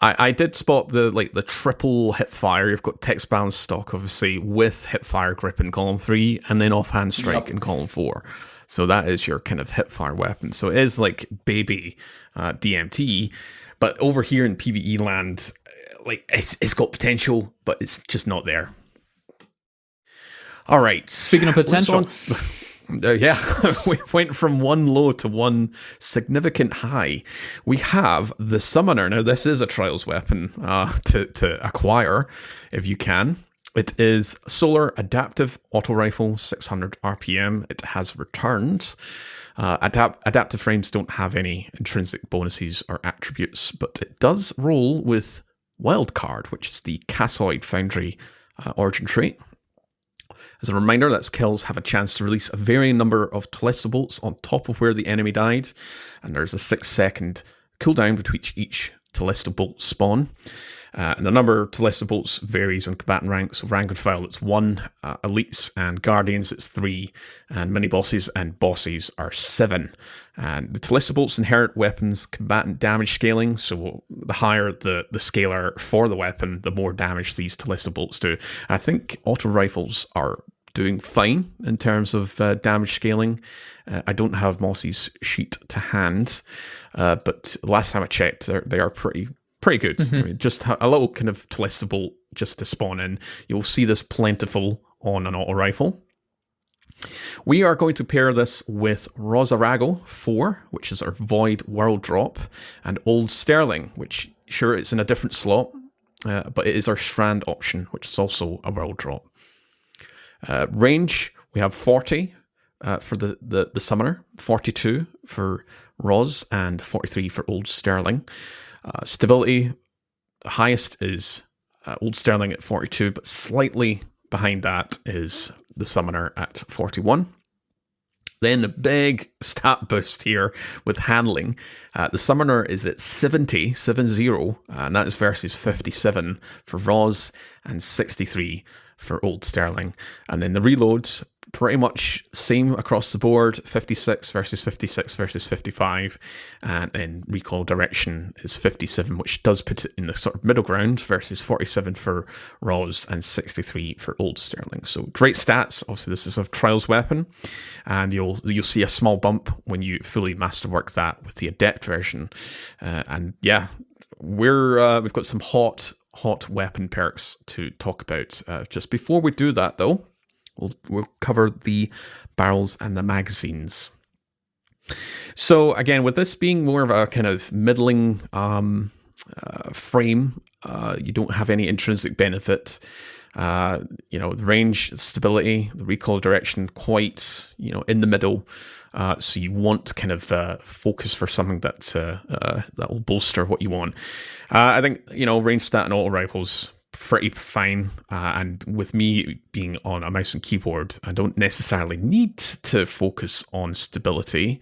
Speaker 1: I did spot the triple hip fire. You've got text balance stock, obviously, with hip fire grip in column 3, and then offhand strike in column 4. So that is your kind of hip fire weapon. So it is like baby DMT, but over here in PvE land, like it's got potential, but it's just not there. All right.
Speaker 2: Speaking of potential.
Speaker 1: Yeah, we went from one low to one significant high. We have the Summoner. Now, this is a Trials weapon to acquire, if you can. It is Solar Adaptive Auto Rifle, 600 RPM. It has returned. Adaptive frames don't have any intrinsic bonuses or attributes, but it does roll with Wildcard, which is the Cassoid Foundry origin trait. As a reminder, that kills have a chance to release a varying number of Telesto bolts on top of where the enemy died, and there's a 6-second cooldown between each Telesto bolt spawn. And the number of Telesto bolts varies on combatant rank. So rank and file, it's 1. Elites and Guardians, it's 3. And mini-bosses and bosses are 7. And the Telesto bolts inherit weapons combatant damage scaling. So the higher the scaler for the weapon, the more damage these Telesto bolts do. I think auto rifles are doing fine in terms of damage scaling. I don't have Mossy's sheet to hand, but last time I checked, they are pretty good. Mm-hmm. I mean, just a little kind of Telesto bolt just to spawn in. You'll see this plentiful on an auto rifle. We are going to pair this with Rosarago 4, which is our Void World drop, and Old Sterling, which, sure, it's in a different slot, but it is our Strand option, which is also a world drop. Range, we have 40 for the Summoner, 42 for Ros, and 43 for Old Sterling. Stability, the highest is Old Sterling at 42, but slightly behind that is the Summoner at 41. Then the big stat boost here with handling. The Summoner is at 70, and that is versus 57 for Ros and 63 for Old Sterling. And then the reloads, pretty much same across the board, 56 versus 55. And then recoil direction is 57, which does put it in the sort of middle ground, versus 47 for Ros and 63 for Old Sterling. So great stats. Obviously, this is a Trials weapon, and you'll see a small bump when you fully masterwork that with the Adept version. And yeah, we've got some hot weapon perks to talk about. Just before we do that, though, we'll cover the barrels and the magazines. So again, with this being more of a kind of middling frame, you don't have any intrinsic benefit. The range, stability, the recoil direction, quite in the middle. So you want to kind of focus for something that will bolster what you want. I think range stat and auto rifles pretty fine, and with me being on a mouse and keyboard, I don't necessarily need to focus on stability.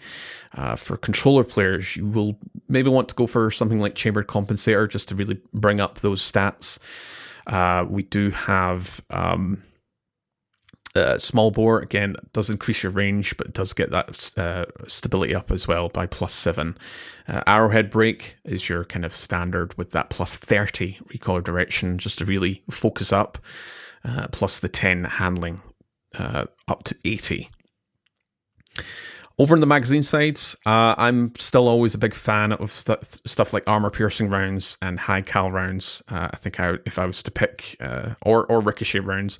Speaker 1: For controller players, you will maybe want to go for something like Chambered Compensator just to really bring up those stats. We do have Small bore, again, does increase your range, but it does get that stability up as well by +7. Arrowhead brake is your kind of standard with that +30 recoil direction, just to really focus up, plus the 10 handling, up to 80. Over on the magazine side, I'm still always a big fan of stuff like armor-piercing rounds and high-cal rounds. I think if I was to pick, or ricochet rounds.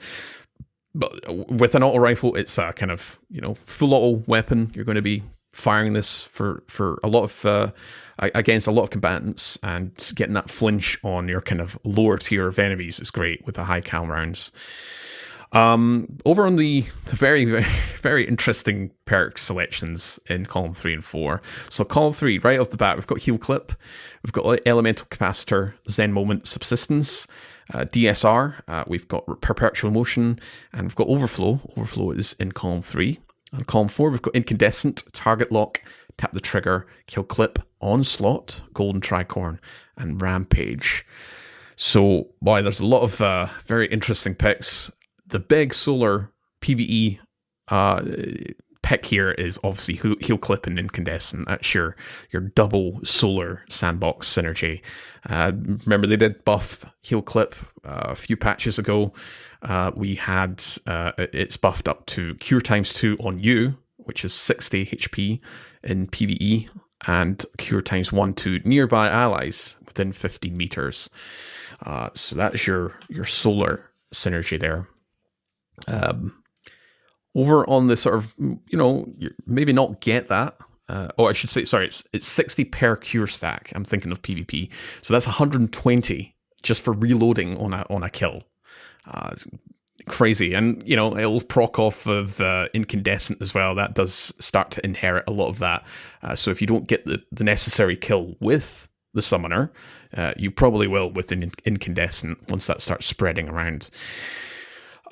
Speaker 1: But with an auto rifle, it's a kind of, full auto weapon. You're going to be firing this for a lot of, against a lot of combatants, and getting that flinch on your kind of lower tier of enemies is great with the high cal rounds. Over on the very, very, very interesting perk selections in column 3 and 4. So column 3, right off the bat, we've got heal clip, we've got elemental capacitor, Zen moment, subsistence, DSR, we've got perpetual motion, and we've got overflow. Overflow is in column 3. On column 4, we've got incandescent, target lock, tap the trigger, kill clip, onslaught, golden tricorn, and rampage. So, boy, there's a lot of very interesting picks. The big solar PvE pick here is obviously heal clip and incandescent. That's your double solar sandbox synergy. Remember, they did buff heal clip a few patches ago. We had it's buffed up to cure ×2 on you, which is 60 HP in PvE, and cure ×1 to nearby allies within 15 meters. So that's your solar synergy there. Over on the sort of, maybe not get that. I should say, sorry, it's 60 per cure stack. I'm thinking of PvP. So that's 120 just for reloading on a kill. It's crazy. And, it'll proc off of incandescent as well. That does start to inherit a lot of that. So if you don't get the necessary kill with the summoner, you probably will with an incandescent once that starts spreading around.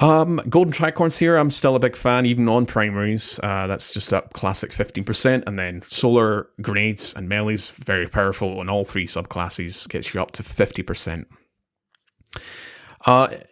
Speaker 1: Golden tricorns here, I'm still a big fan, even on primaries. That's just up classic 15%, and then solar grenades and melees, very powerful on all 3 subclasses, gets you up to 50%.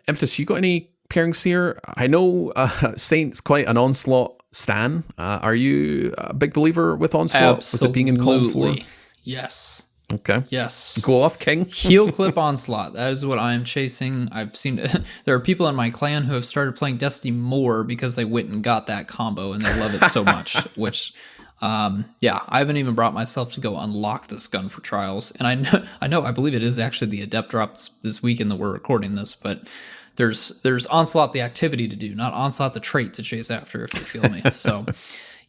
Speaker 1: Impetus, you got any pairings here? I know Saint's quite an onslaught stan. Are you a big believer with onslaught?
Speaker 2: Absolutely.
Speaker 1: With it being in column 4?
Speaker 2: Yes.
Speaker 1: Okay.
Speaker 2: Yes.
Speaker 1: Go off, King.
Speaker 2: Heal clip onslaught. That is what I am chasing. I've seen there are people in my clan who have started playing Destiny more because they went and got that combo and they love it so much. Which, I haven't even brought myself to go unlock this gun for trials. And I believe it is actually the adept drop this weekend that we're recording this. But there's onslaught the activity to do, not onslaught the trait to chase after. If you feel me. So,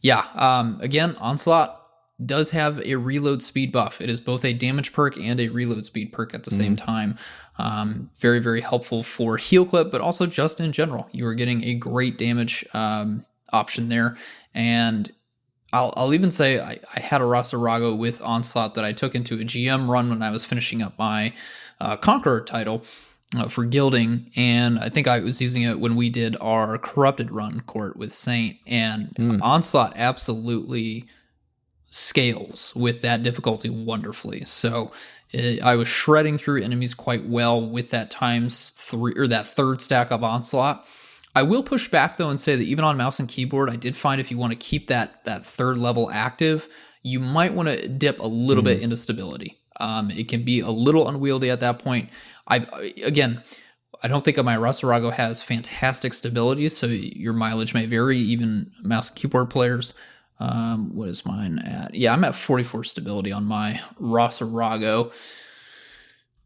Speaker 2: again, onslaught does have a reload speed buff. It is both a damage perk and a reload speed perk at the same time. Very, very helpful for heal clip, but also just in general. You are getting a great damage option there. And I'll even say I had a Rasarago with Onslaught that I took into a GM run when I was finishing up my Conqueror title for gilding. And I think I was using it when we did our Corrupted run court with Saint. And Onslaught absolutely scales with that difficulty wonderfully. So I was shredding through enemies quite well with that ×3 or that third stack of Onslaught. I will push back though and say that even on mouse and keyboard, I did find if you want to keep that third level active, you might want to dip a little bit into stability. It can be a little unwieldy at that point. I don't think my Rasarago has fantastic stability, so your mileage may vary, even mouse and keyboard players. What is mine at? Yeah, I'm at 44 stability on my Rasarago.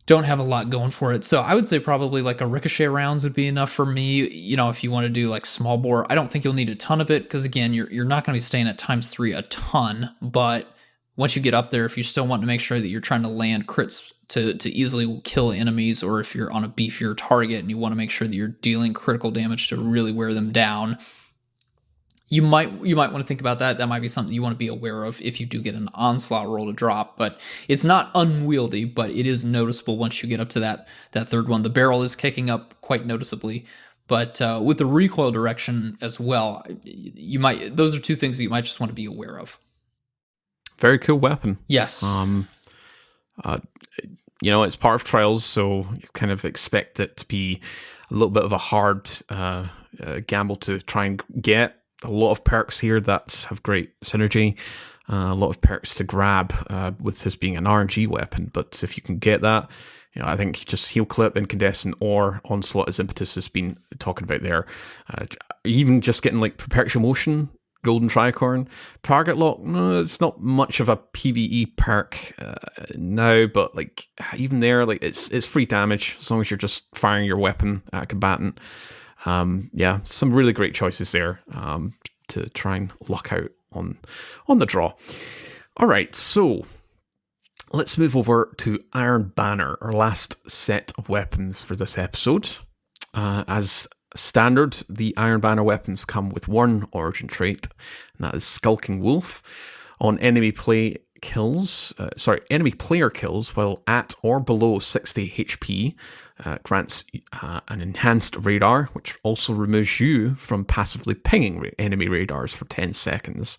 Speaker 2: Don't have a lot going for it. So I would say probably like a ricochet rounds would be enough for me. If you want to do like small bore, I don't think you'll need a ton of it because again, you're not going to be staying at ×3 a ton. But once you get up there, if you still want to make sure that you're trying to land crits to easily kill enemies, or if you're on a beefier target and you want to make sure that you're dealing critical damage to really wear them down, you might want to think about that. That might be something you want to be aware of if you do get an onslaught roll to drop. But it's not unwieldy, but it is noticeable once you get up to that third one. The barrel is kicking up quite noticeably. But with the recoil direction as well, those are two things that you might just want to be aware of.
Speaker 1: Very cool weapon.
Speaker 2: Yes.
Speaker 1: it's part of trials, so you kind of expect it to be a little bit of a hard gamble to try and get. A lot of perks here that have great synergy, a lot of perks to grab with this being an RNG weapon, but if you can get that, I think just Heal Clip, Incandescent, or Onslaught, as Impetus has been talking about there, even just getting like Perpetual Motion, Golden Tricorn, Target Lock, no, it's not much of a PvE perk now, but like even there, like it's free damage as long as you're just firing your weapon at a combatant. Some really great choices there to try and luck out on the draw. All right, so let's move over to Iron Banner, our last set of weapons for this episode. As standard, the Iron Banner weapons come with one origin trait, and that is Skulking Wolf. On enemy player kills while at or below 60 HP, grants an enhanced radar, which also removes you from passively pinging enemy radars for 10 seconds.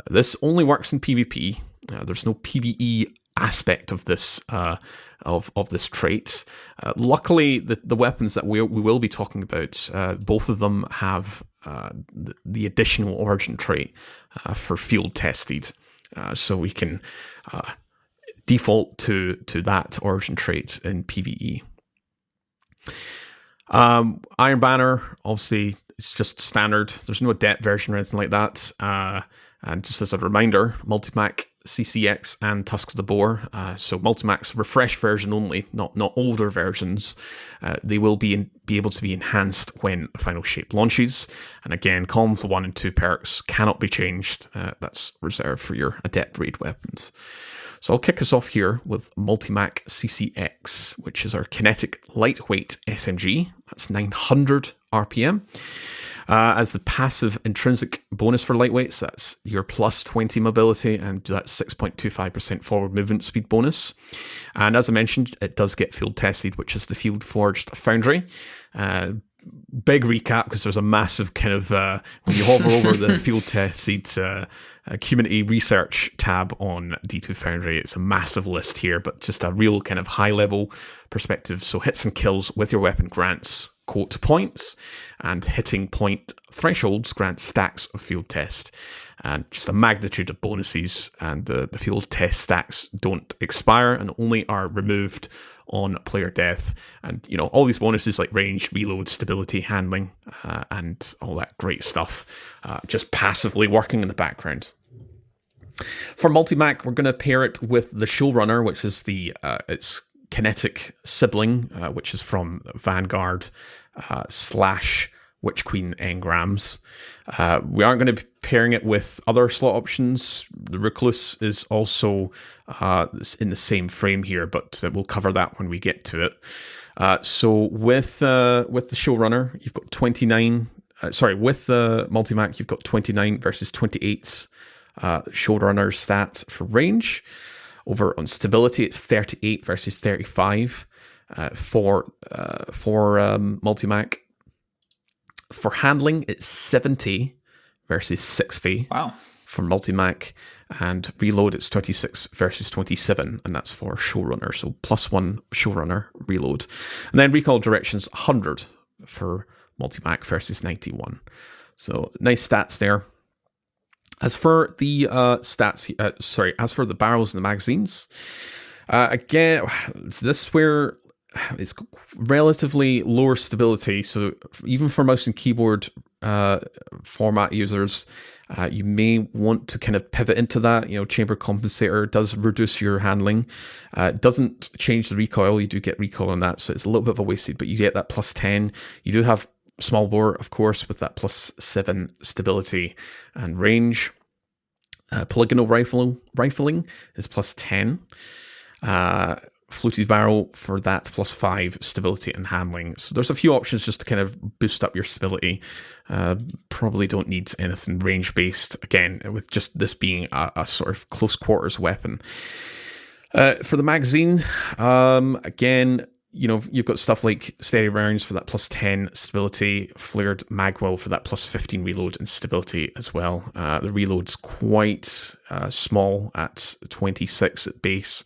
Speaker 1: This only works in PvP. There's no PvE aspect of this of this trait. Luckily, the weapons that we will be talking about, both of them have the additional origin trait for field tested, so we can default to that origin trait in PvE. Iron Banner, obviously, it's just standard. There's no adept version or anything like that. And just as a reminder, Multimac, CCX, and Tusks of the Boar. So Multimac's refresh version only, not older versions. They will be able to be enhanced when Final Shape launches. And again, columns 1 and 2 perks cannot be changed. That's reserved for your adept raid weapons. So I'll kick us off here with Multimac CCX, which is our kinetic lightweight SMG. That's 900 RPM. As the passive intrinsic bonus for lightweights, that's your plus 20 mobility, and that's 6.25% forward movement speed bonus. And as I mentioned, it does get field tested, which is the Field Forged Foundry. Big recap, because there's a massive kind of, when you hover over the field tested community research tab on D2 Foundry, it's a massive list here, but just a real kind of high level perspective. So hits and kills with your weapon grants quote points, and hitting point thresholds grants stacks of field test, and just a magnitude of bonuses. And the field test stacks don't expire and only are removed on player death. And all these bonuses like range, reload, stability, handling, and all that great stuff, just passively working in the background. For Multimac, we're going to pair it with the Showrunner, which is its kinetic sibling, which is from Vanguard / Witch Queen engrams. We aren't going to be pairing it with other slot options. The Recluse is also in the same frame here, but we'll cover that when we get to it. So with the Showrunner, you've got 29. With the Multimac, you've got 29 versus 28 Showrunner stat for range. Over on stability, it's 38 versus 35 for Multimac. For handling, it's 70 versus 60 for Multimac. And reload, it's 26 versus 27, and that's for Showrunner. So +1 Showrunner reload. And then recall directions, 100 for Multimac versus 91. So nice stats there. As for the as for the barrels and the magazines, again, this is where it's relatively lower stability. So even for mouse and keyboard format users, you may want to kind of pivot into that. Chamber compensator does reduce your handling. It doesn't change the recoil. You do get recoil on that, so it's a little bit of a wasted, but you get that +10. You do have small bore, of course, with that +7 stability and range. Polygonal rifling is +10. Fluted barrel for that +5 stability and handling. So there's a few options just to kind of boost up your stability. Probably don't need anything range based, again, with just this being a sort of close quarters weapon. For the magazine, again, you've got stuff like steady rounds for that +10 stability, flared magwell for that +15 reload and stability as well. The reload's quite small at 26 at base.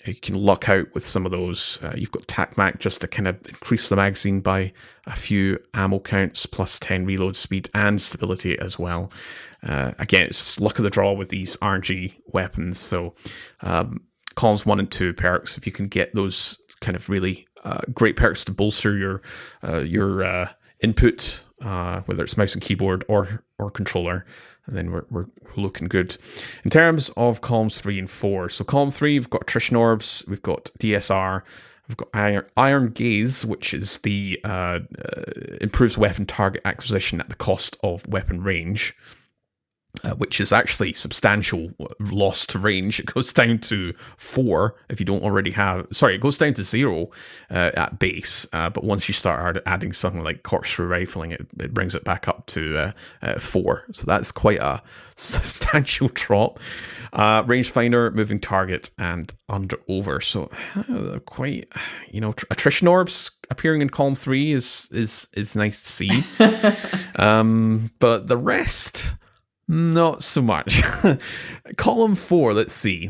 Speaker 1: You can luck out with some of those. You've got TAC-MAC just to kind of increase the magazine by a few ammo counts, plus 10 reload speed and stability as well. Again, it's luck of the draw with these RNG weapons. So columns 1 and 2 perks, if you can get those kind of really great perks to bolster your input, whether it's mouse and keyboard or controller, and then we're looking good. In terms of columns 3 and 4, so column 3, we've got attrition orbs, we've got DSR, we've got iron gaze, which is the improves weapon target acquisition at the cost of weapon range. Which is actually substantial loss to range. It goes down to 4 if you don't already have... Sorry, it goes down to 0 at base, but once you start adding something like corkscrew rifling, it brings it back up to 4. So that's quite a substantial drop. Rangefinder, moving target, and under over. So quite, attrition orbs appearing in column 3 is nice to see. But the rest... not so much. Column 4, let's see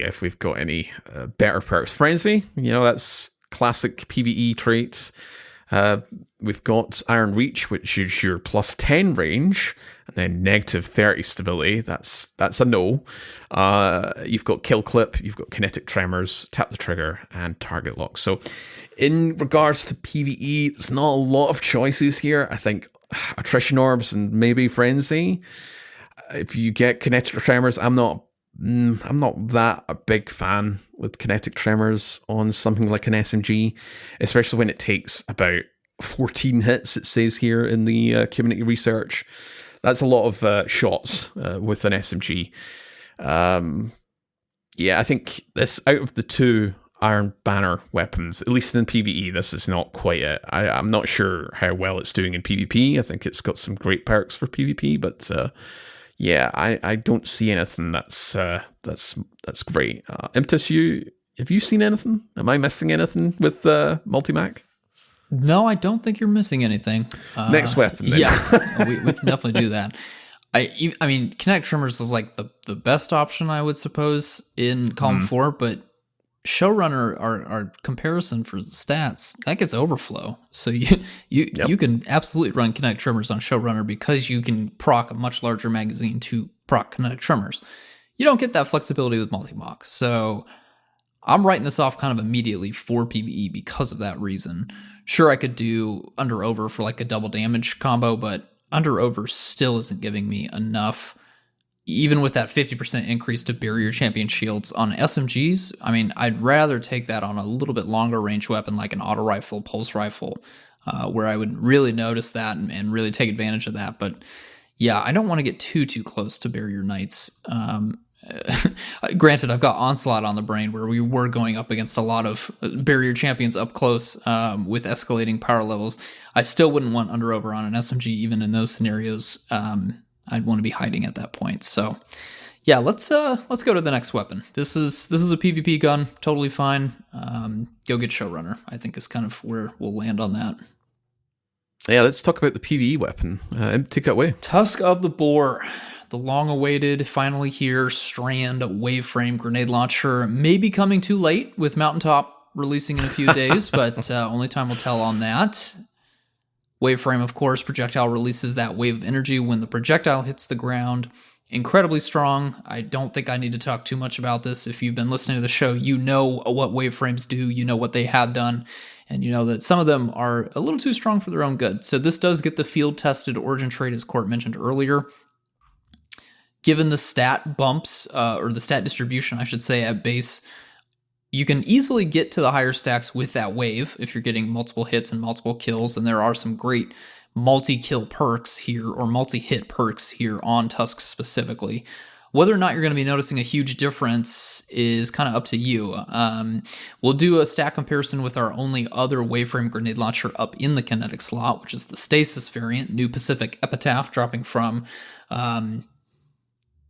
Speaker 1: if we've got any better perks. Frenzy, that's classic PvE traits. We've got Iron Reach, which is your plus 10 range, and then negative 30 stability. That's a no. You've got Kill Clip, you've got Kinetic Tremors, Tap the Trigger, and Target Lock. So in regards to PvE, there's not a lot of choices here. I think Attrition Orbs and maybe Frenzy. If you get Kinetic Tremors, I'm not that a big fan with Kinetic Tremors on something like an SMG, especially when it takes about 14 hits, it says here in the community research. That's a lot of shots with an SMG. I think this, out of the 2 Iron Banner weapons, at least in PvE, this is not quite it. I'm not sure how well it's doing in PvP. I think it's got some great perks for PvP, but... I don't see anything that's great. Impetus, have you seen anything? Am I missing anything with Multi-Mac?
Speaker 2: No, I don't think you're missing anything.
Speaker 1: Next weapon, then.
Speaker 2: Yeah, we can definitely do that. I mean, Kinetic Tremors is like the best option, I would suppose, in column 4, but Showrunner, our comparison for the stats, that gets overflow. So you can absolutely run Kinetic Tremors on Showrunner because you can proc a much larger magazine to proc Kinetic Tremors. You don't get that flexibility with Multi-Mach. So I'm writing this off kind of immediately for PvE because of that reason. Sure, I could do under over for like a double damage combo, but under over still isn't giving me enough. Even with that 50% increase to barrier champion shields on SMGs, I mean, I'd rather take that on a little bit longer range weapon like an auto rifle, pulse rifle, where I would really notice that and really take advantage of that. But yeah, I don't want to get too close to barrier knights. Granted, I've got Onslaught on the brain where we were going up against a lot of barrier champions up close with escalating power levels. I still wouldn't want under over on an SMG even in those scenarios. I'd want to be hiding at that point. So yeah, let's go to the next weapon. This is a PvP gun, totally fine. Go get Showrunner, I think is kind of where we'll land on that.
Speaker 1: Yeah, let's talk about the PvE weapon. Take it away.
Speaker 2: Tusk of the Boar, the long-awaited, finally here, Strand Waveframe Grenade Launcher. May be coming too late with Mountaintop releasing in a few days, but only time will tell on that. Waveframe, of course, projectile releases that wave of energy when the projectile hits the ground. Incredibly strong. I don't think I need to talk too much about this. If you've been listening to the show, you know what waveframes do, you know what they have done, and you know that some of them are a little too strong for their own good. So this does get the field-tested origin trait, as Court mentioned earlier. Given the stat bumps, or the stat distribution, I should say, at base, you can easily get to the higher stacks with that wave if you're getting multiple hits and multiple kills, and there are some great multi-kill perks here, or multi-hit perks here on Tusk specifically. Whether or not you're going to be noticing a huge difference is kind of up to you. We'll do a stat comparison with our only other Waveframe Grenade Launcher up in the kinetic slot, which is the Stasis variant, New Pacific Epitaph, dropping from...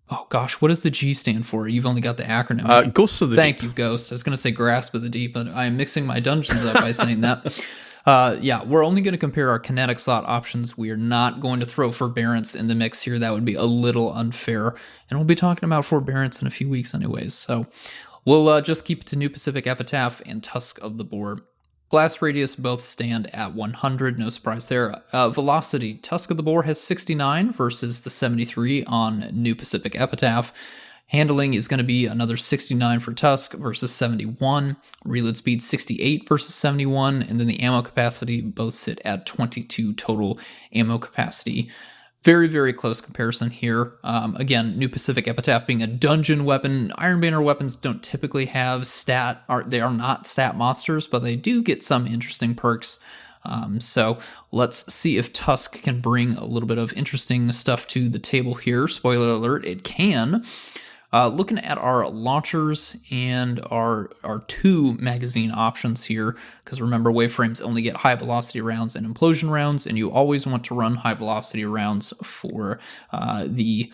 Speaker 2: oh gosh, what does the G stand for? You've only got the acronym.
Speaker 1: Ghosts of the Deep.
Speaker 2: Thank you, Ghost. I was going to say Grasp of the Deep, but I'm mixing my dungeons up by saying that. Yeah, we're only going to compare our kinetic slot options. We are not going to throw Forbearance in the mix here. That would be a little unfair. And we'll be talking about Forbearance in a few weeks anyways. So We'll just keep it to New Pacific Epitaph and Tusk of the Boar. Blast radius both stand at 100, no surprise there. Velocity, Tusk of the Boar has 69 versus the 73 on New Pacific Epitaph. Handling is going to be another 69 for Tusk versus 71. Reload speed 68 versus 71. And then the ammo capacity both sit at 22 total ammo capacity. Very, very close comparison here. Again, New Pacific Epitaph being a dungeon weapon. Iron Banner weapons don't typically have they are not stat monsters, but they do get some interesting perks. So let's see if Tusk can bring a little bit of interesting stuff to the table here. Spoiler alert, it can. Looking at our launchers and our 2 magazine options here, because remember, waveframes only get high velocity rounds and implosion rounds, and you always want to run high velocity rounds for the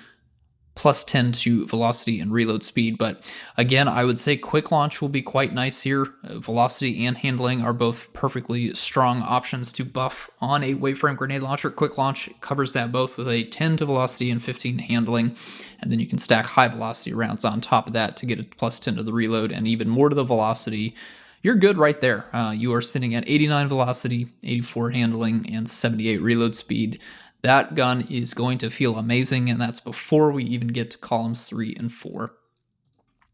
Speaker 2: plus 10 to velocity and reload speed. But again, I would say quick launch will be quite nice here. Velocity and handling are both perfectly strong options to buff on a waveframe grenade launcher. Quick launch covers that both with a 10 to velocity and 15 to handling. And then you can stack high velocity rounds on top of that to get a plus 10 to the reload and even more to the velocity. You're good right there. You are sitting at 89 velocity, 84 handling, and 78 reload speed. That gun is going to feel amazing, and that's before we even get to columns 3 and 4.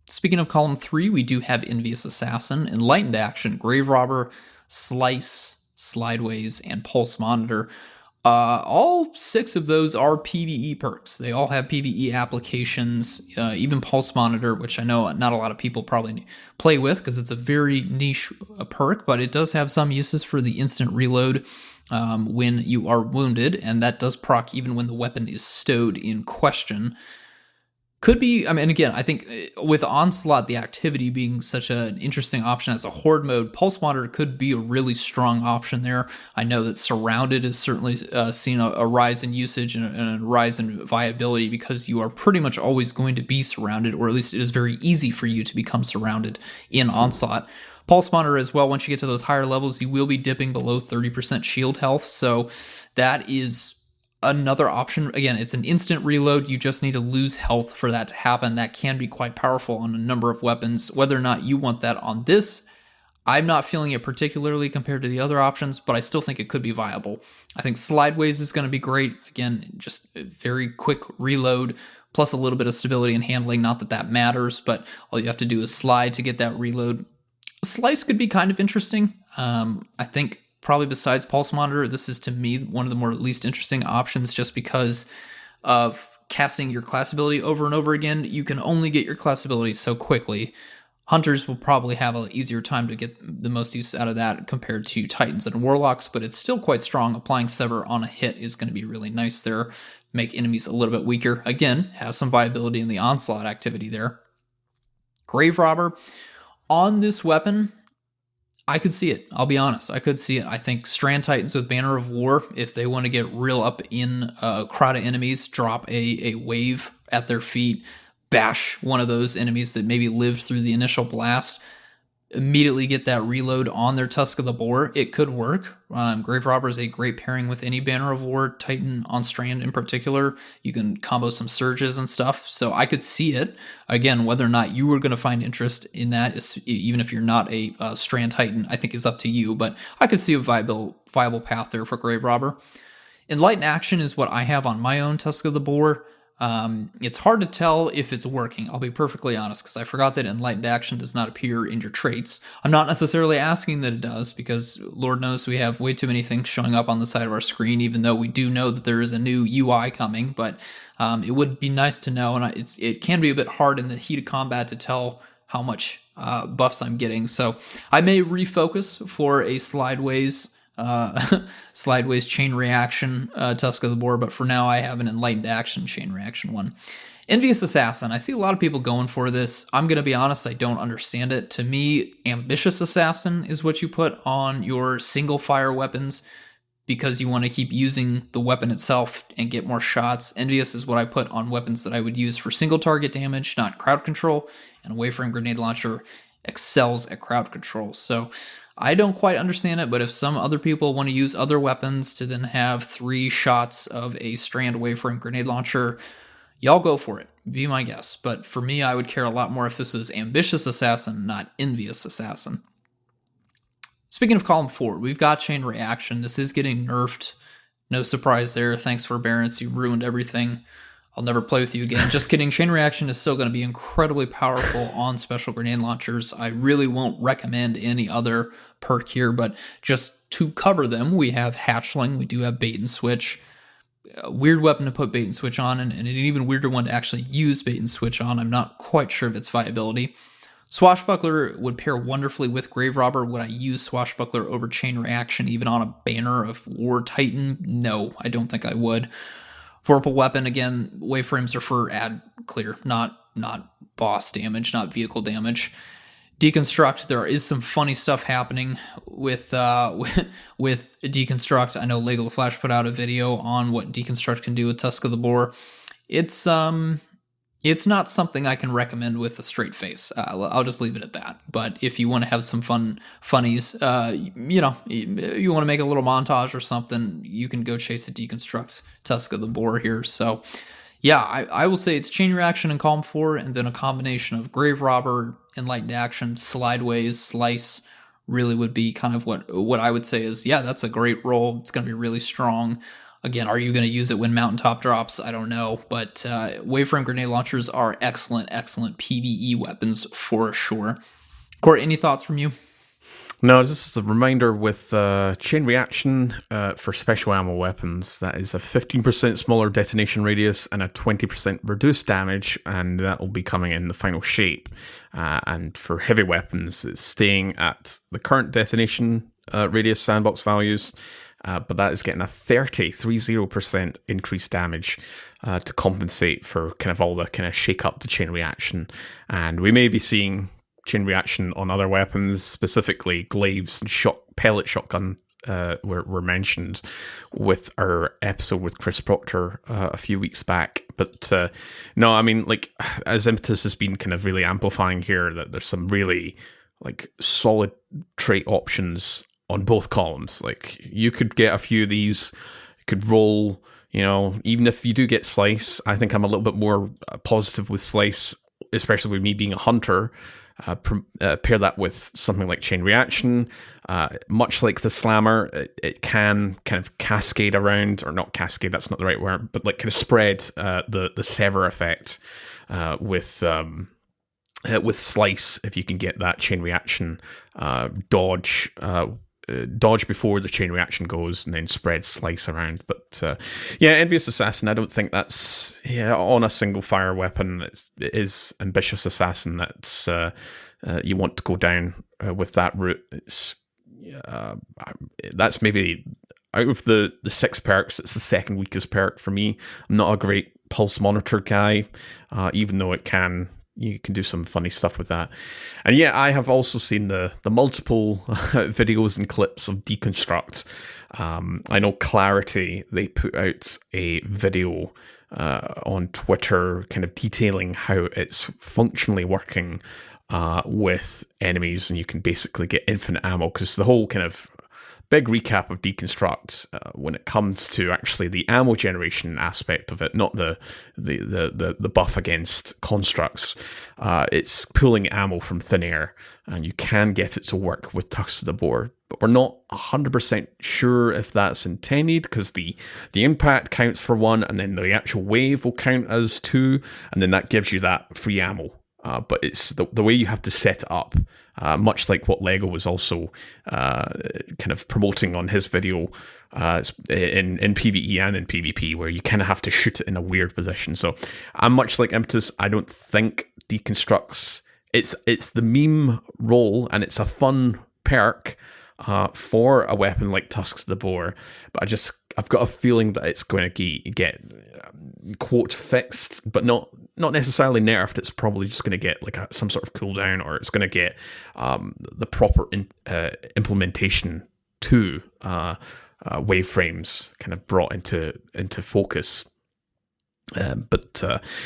Speaker 2: Speaking of column 3, we do have Envious Assassin, Enlightened Action, Grave Robber, Slice, Slideways, and Pulse Monitor. All 6 of those are PvE perks. They all have PvE applications, even Pulse Monitor, which I know not a lot of people probably play with because it's a very niche perk, but it does have some uses for the instant reload when you are wounded, and that does proc even when the weapon is stowed in question. Could be, again, I think with Onslaught, the activity being such an interesting option as a horde mode, Pulse Monitor could be a really strong option there. I know that Surrounded has certainly seen a rise in usage and a rise in viability because you are pretty much always going to be surrounded, or at least it is very easy for you to become surrounded in Onslaught. Pulse Monitor as well, once you get to those higher levels, you will be dipping below 30% shield health, so that is another option. Again, it's an instant reload. You just need to lose health for that to happen. That can be quite powerful on a number of weapons. Whether or not you want that on this, I'm not feeling it particularly compared to the other options, but I still think it could be viable. I think Slideways is going to be great. Again, just a very quick reload, plus a little bit of stability and handling. Not that that matters, but all you have to do is slide to get that reload. Slice could be kind of interesting. I think probably besides Pulse Monitor, this is to me one of the more least interesting options just because of casting your class ability over and over again. You can only get your class ability so quickly. Hunters will probably have an easier time to get the most use out of that compared to Titans and Warlocks, but it's still quite strong. Applying Sever on a hit is going to be really nice there. Make enemies a little bit weaker. Again, has some viability in the Onslaught activity there. Grave Robber. On this weapon, I could see it. I'll be honest. I could see it. I think Strand Titans with Banner of War, if they want to get real up in a crowd of enemies, drop a wave at their feet, bash one of those enemies that maybe lived through the initial blast, immediately get that reload on their Tusk of the Boar. It could work. Grave Robber is a great pairing with any Banner of War Titan on Strand in particular. You can combo some surges and stuff, so I could see it. Again, whether or not you were going to find interest in that, even if you're not a Strand Titan, I think is up to you, but I could see a viable path there for Grave Robber. Enlightened Action is what I have on my own Tusk of the Boar. It's hard to tell if it's working, I'll be perfectly honest, because I forgot that Enlightened Action does not appear in your traits. I'm not necessarily asking that it does, because Lord knows we have way too many things showing up on the side of our screen, even though we do know that there is a new UI coming, but it would be nice to know, and it can be a bit hard in the heat of combat to tell how much buffs I'm getting, so I may refocus for a Slideways chain reaction Tusk of the Boar, but for now I have an Enlightened Action chain reaction one. Envious Assassin, I see a lot of people going for this. I'm going to be honest, I don't understand it. To me, Ambitious Assassin is what you put on your single fire weapons because you want to keep using the weapon itself and get more shots. Envious is what I put on weapons that I would use for single target damage, not crowd control, and a Waveframe Grenade Launcher excels at crowd control. So I don't quite understand it, but if some other people want to use other weapons to then have 3 shots of a Strand Waveframe Grenade Launcher, y'all go for it. Be my guest. But for me, I would care a lot more if this was Ambitious Assassin, not Envious Assassin. Speaking of column 4, we've got Chain Reaction. This is getting nerfed. No surprise there. Thanks, Forbearance. You ruined everything. I'll never play with you again. Just kidding. Chain Reaction is still going to be incredibly powerful on special grenade launchers. I really won't recommend any other perk here, but just to cover them, we have Hatchling. We do have Bait and Switch. A weird weapon to put Bait and Switch on, and an even weirder one to actually use Bait and Switch on. I'm not quite sure of its viability. Swashbuckler would pair wonderfully with Grave Robber. Would I use Swashbuckler over Chain Reaction even on a banner of War Titan? No, I don't think I would. Vorpal Weapon, again, wayframes are for ad clear, not boss damage, not vehicle damage. Deconstruct, there is some funny stuff happening with Deconstruct. I know Lego the Flash put out a video on what Deconstruct can do with Tusk of the Boar. It's not something I can recommend with a straight face. I'll just leave it at that. But if you want to have some funnies, you want to make a little montage or something, you can go chase a Deconstruct Tusk of the Boar here. So, yeah, I will say it's Chain Reaction in column 4, and then a combination of Grave Robber, Enlightened Action, Slideways, Slice really would be kind of what I would say is, yeah, that's a great roll. It's going to be really strong. Again, are you going to use it when Mountaintop drops? I don't know, but waveframe grenade launchers are excellent PvE weapons for sure. Court, any thoughts from you?
Speaker 1: No, just as a reminder with Chain Reaction for special ammo weapons, that is a 15% smaller detonation radius and a 20% reduced damage, and that will be coming in the final shape. And for heavy weapons, it's staying at the current detonation radius sandbox values, but that is getting a 30% increased damage to compensate for kind of all the kind of shake up the Chain Reaction. And we may be seeing Chain Reaction on other weapons, specifically glaives and pellet shotgun were mentioned with our episode with Chris Proctor a few weeks back. But no, I mean, like, as Impetus has been kind of really amplifying here, that there's some really like solid trait options on both columns. Like, you could get a few of these, you could roll, even if you do get Slice. I think I'm a little bit more positive with Slice, especially with me being a hunter. Pair that with something like Chain Reaction. Much like the Slammer, it can kind of cascade around, or not cascade, that's not the right word, but like kind of spread the Sever effect with Slice, if you can get that Chain Reaction dodge before the Chain Reaction goes, and then spread Slice around. But Envious Assassin, I don't think that's on a single fire weapon. It is Ambitious Assassin that's you want to go down with that route. That's maybe out of the 6 perks, it's the second weakest perk for me. I'm not a great pulse monitor guy, even though you can do some funny stuff with that. And I have also seen the multiple videos and clips of Deconstruct. I know Clarity, they put out a video on Twitter kind of detailing how it's functionally working with enemies, and you can basically get infinite ammo, because the whole kind of big recap of Deconstruct when it comes to actually the ammo generation aspect of it, not the buff against constructs. It's pulling ammo from thin air, and you can get it to work with Tusk of the Boar, but we're not 100% sure if that's intended, because the impact counts for 1, and then the actual wave will count as 2, and then that gives you that free ammo. But it's the way you have to set it up, much like what Lego was also kind of promoting on his video in PvE and in PvP, where you kind of have to shoot it in a weird position. So I'm much like Impetus. I don't think Deconstructs. It's the meme role, and it's a fun perk for a weapon like Tusks of the Boar, but I've got a feeling that it's going to get quote fixed, but not necessarily nerfed. It's probably just going to get like some sort of cooldown, or it's going to get the proper implementation to waveframes kind of brought into focus. But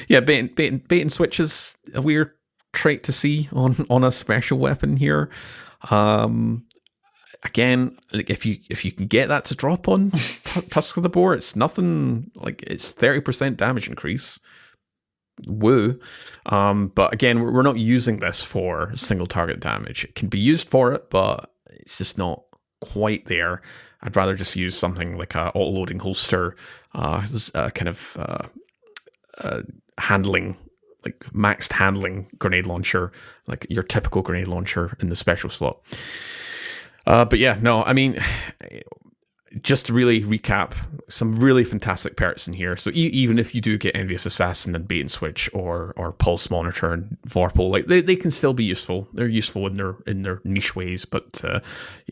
Speaker 1: bait and switch is a weird trait to see on a special weapon here. Again, like if you can get that to drop on Tusk of the Boar, it's nothing. Like, it's 30% damage increase. woo. But again, we're not using this for single target damage. It can be used for it, but it's just not quite there. I'd rather just use something like a auto-loading holster, handling, like maxed handling grenade launcher, like your typical grenade launcher in the special slot. But yeah, no, I mean, just to really recap, some really fantastic perks in here. So even if you do get Envious Assassin and Bait and Switch or Pulse Monitor and Vorpal, like they can still be useful. They're useful in their niche ways, but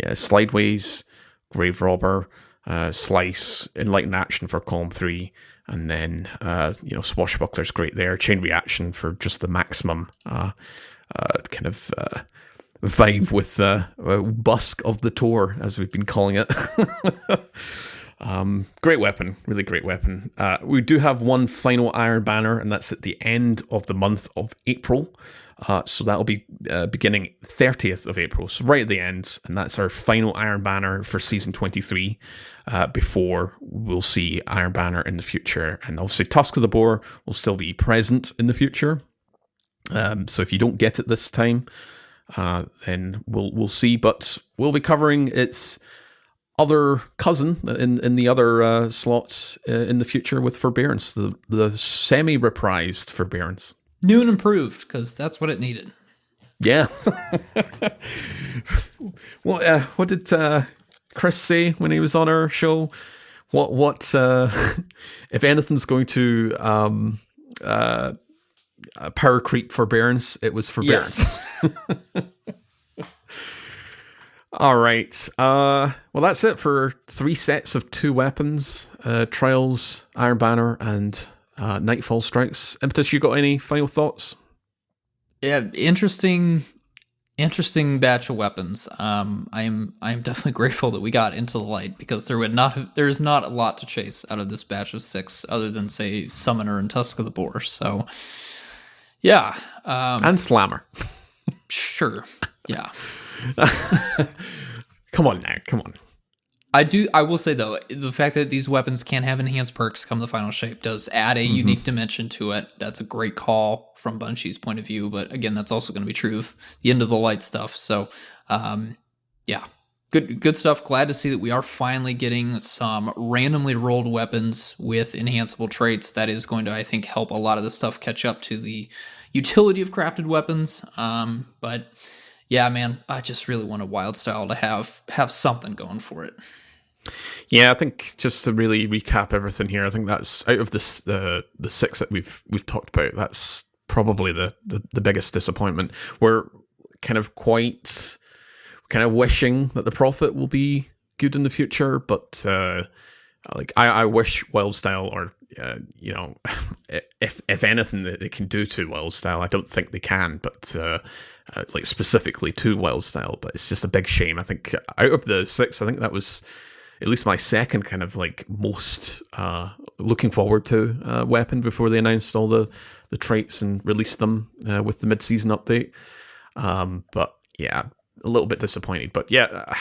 Speaker 1: Slideways, Grave Robber, Slice, Enlightened Action for column 3, and then Swashbuckler's great there. Chain Reaction for just the maximum vibe with Busk of the Tor, as we've been calling it. Great weapon, really great weapon. We do have one final Iron Banner, and that's at the end of the month of April. So that'll be beginning 30th of April, so right at the end, and that's our final Iron Banner for Season 23, before we'll see Iron Banner in the future. And obviously Tusk of the Boar will still be present in the future. So if you don't get it this time, then we'll see, but we'll be covering its other cousin in the other slots in the future with Forbearance, the semi-reprised Forbearance.
Speaker 2: New and improved, because that's what it needed.
Speaker 1: Yeah. Well, what did Chris say when he was on our show? What if anything's going to power creep Forbearance, it was Forbearance. Yes. All right. Well, that's it for 3 sets of 2 weapons: Trials, Iron Banner, and Nightfall Strikes. Impetus, you got any final thoughts?
Speaker 2: Yeah, interesting batch of weapons. I am definitely grateful that we got Into the Light, because there is not a lot to chase out of this batch of 6, other than say Summoner and Tusk of the Boar. So yeah,
Speaker 1: and Slammer.
Speaker 2: Sure. Yeah.
Speaker 1: Come on.
Speaker 2: I will say, though, the fact that these weapons can have enhanced perks come the final shape does add a unique dimension to it. That's a great call from Bungie's point of view, but again, that's also going to be true of the End of the Light stuff. So, yeah, good stuff. Glad to see that we are finally getting some randomly rolled weapons with enhanceable traits. That is going to, I think, help a lot of the stuff catch up to the utility of crafted weapons. But yeah, man, I just really want a wild style to have something going for it.
Speaker 1: Yeah, I think just to really recap everything here, I think that's out of this the 6 that we've talked about, that's probably the biggest disappointment. We're kind of wishing that the Prophet will be good in the future, but I wish Wild Style, or if anything that they can do to Wild Style, I don't think they can, but like specifically to Wild Style, but it's just a big shame. I think out of the 6, I think that was at least my second kind of like most looking forward to weapon before they announced all the traits and released them with the mid-season update. But yeah, a little bit disappointed. But yeah,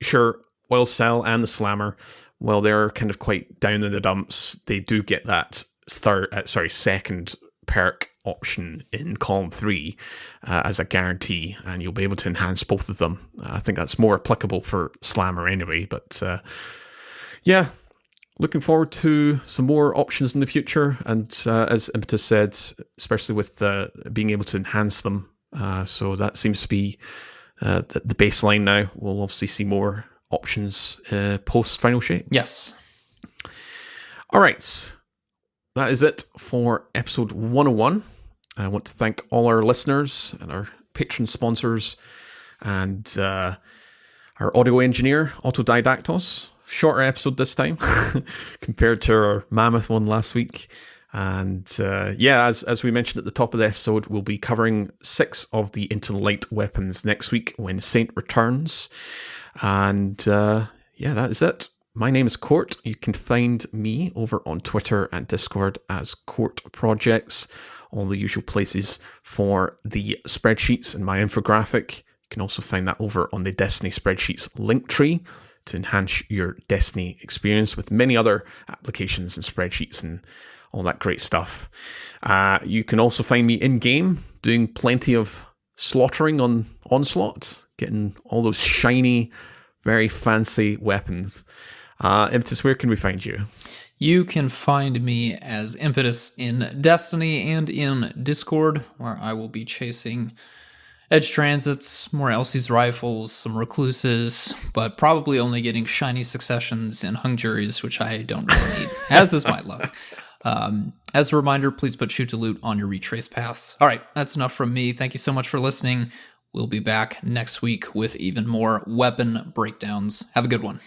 Speaker 1: sure, Wild Style and the Slammer, well, they're kind of quite down in the dumps. They do get that second perk option in column 3 as a guarantee, and you'll be able to enhance both of them. I think that's more applicable for Slammer anyway, but yeah, looking forward to some more options in the future, and as Impetus said, especially with being able to enhance them, so that seems to be the baseline now. We'll obviously see more options post Final Shape.
Speaker 2: Yes.
Speaker 1: All right. That is it for episode 101. I want to thank all our listeners and our patron sponsors and our audio engineer, Autodidactos. Shorter episode this time compared to our mammoth one last week. And yeah, as we mentioned at the top of the episode, we'll be covering 6 of the Into the Light weapons next week when Saint returns. And yeah, that is it. My name is Court. You can find me over on Twitter and Discord as Court Projects, all the usual places for the spreadsheets and my infographic. You can also find that over on the Destiny Spreadsheets link tree to enhance your Destiny experience with many other applications and spreadsheets and all that great stuff. You can also find me in-game doing plenty of slaughtering on Onslaught, getting all those shiny, very fancy weapons. Impetus, where can we find you?
Speaker 2: You can find me as Impetus in Destiny and in Discord, where I will be chasing edge transits, more Elsie's rifles, some recluses, but probably only getting shiny successions and hung juries, which I don't really need, as is my luck. As a reminder, please put shoot to loot on your retrace paths. All right, that's enough from me. Thank you so much for listening. We'll be back next week with even more weapon breakdowns. Have a good one.